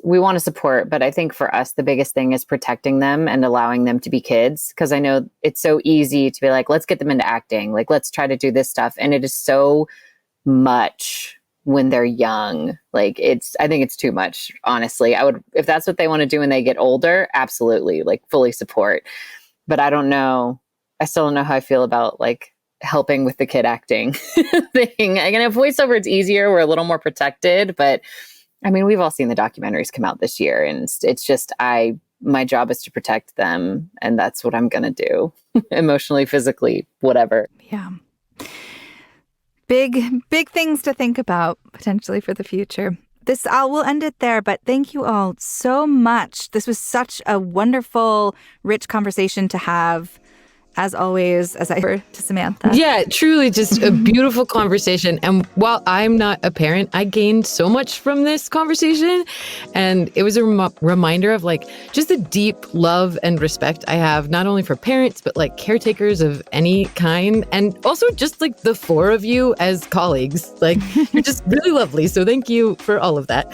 we want to support, but I think for us, the biggest thing is protecting them and allowing them to be kids. Because I know it's so easy to be like, let's get them into acting. Like, let's try to do this stuff. And it is so much when they're young. Like, I think it's too much, honestly. If that's what they want to do when they get older, absolutely, like, fully support. But I don't know. I still don't know how I feel about, like, helping with the kid acting thing. Again, if voiceover, it's easier. We're a little more protected. But I mean, we've all seen the documentaries come out this year, and it's just, my job is to protect them, and that's what I'm going to do. Emotionally, physically, whatever. Yeah. Big things to think about potentially for the future. We'll end it there, but thank you all so much. This was such a wonderful, rich conversation to have. As always, as I heard to Samantha. Yeah, truly just a beautiful conversation. And while I'm not a parent, I gained so much from this conversation. And it was a reminder of, like, just the deep love and respect I have, not only for parents, but like caretakers of any kind. And also just like the four of you as colleagues. Like, you're just really lovely. So thank you for all of that.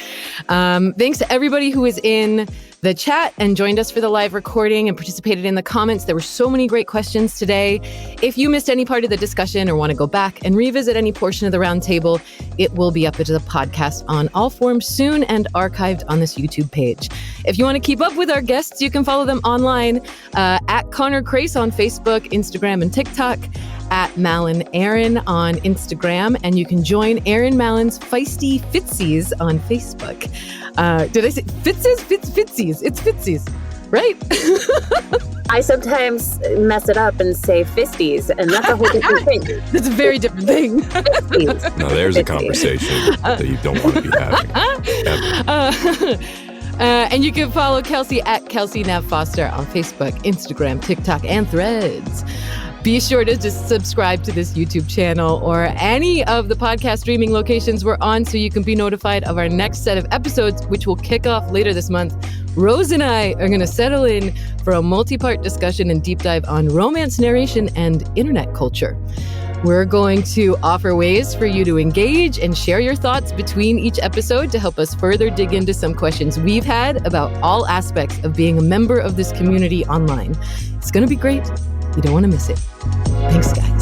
Thanks to everybody who was in the chat and joined us for the live recording and participated in the comments. There were so many great questions today. If you missed any part of the discussion or want to go back and revisit any portion of the roundtable, it will be up as a podcast on all forms soon and archived on this YouTube page. If you want to keep up with our guests, you can follow them online at Connor Crais on Facebook, Instagram, and TikTok, at Mallon Erin on Instagram, and you can join Erin Mallon's Feisty Fitsies on Facebook. Did I say Fitsies? Fitsies. It's Fitsies, right? I sometimes mess it up and say fisties, and that's a whole different thing. That's a very different thing. Now there's a conversation that you don't want to be having. And you can follow Kelsey at Kelsey Navarro-Foster on Facebook, Instagram, TikTok, and Threads. Be sure to just subscribe to this YouTube channel or any of the podcast streaming locations we're on so you can be notified of our next set of episodes, which will kick off later this month. Rose and I are going to settle in for a multi-part discussion and deep dive on romance narration and internet culture. We're going to offer ways for you to engage and share your thoughts between each episode to help us further dig into some questions we've had about all aspects of being a member of this community online. It's going to be great. You don't want to miss it. Thanks, guys.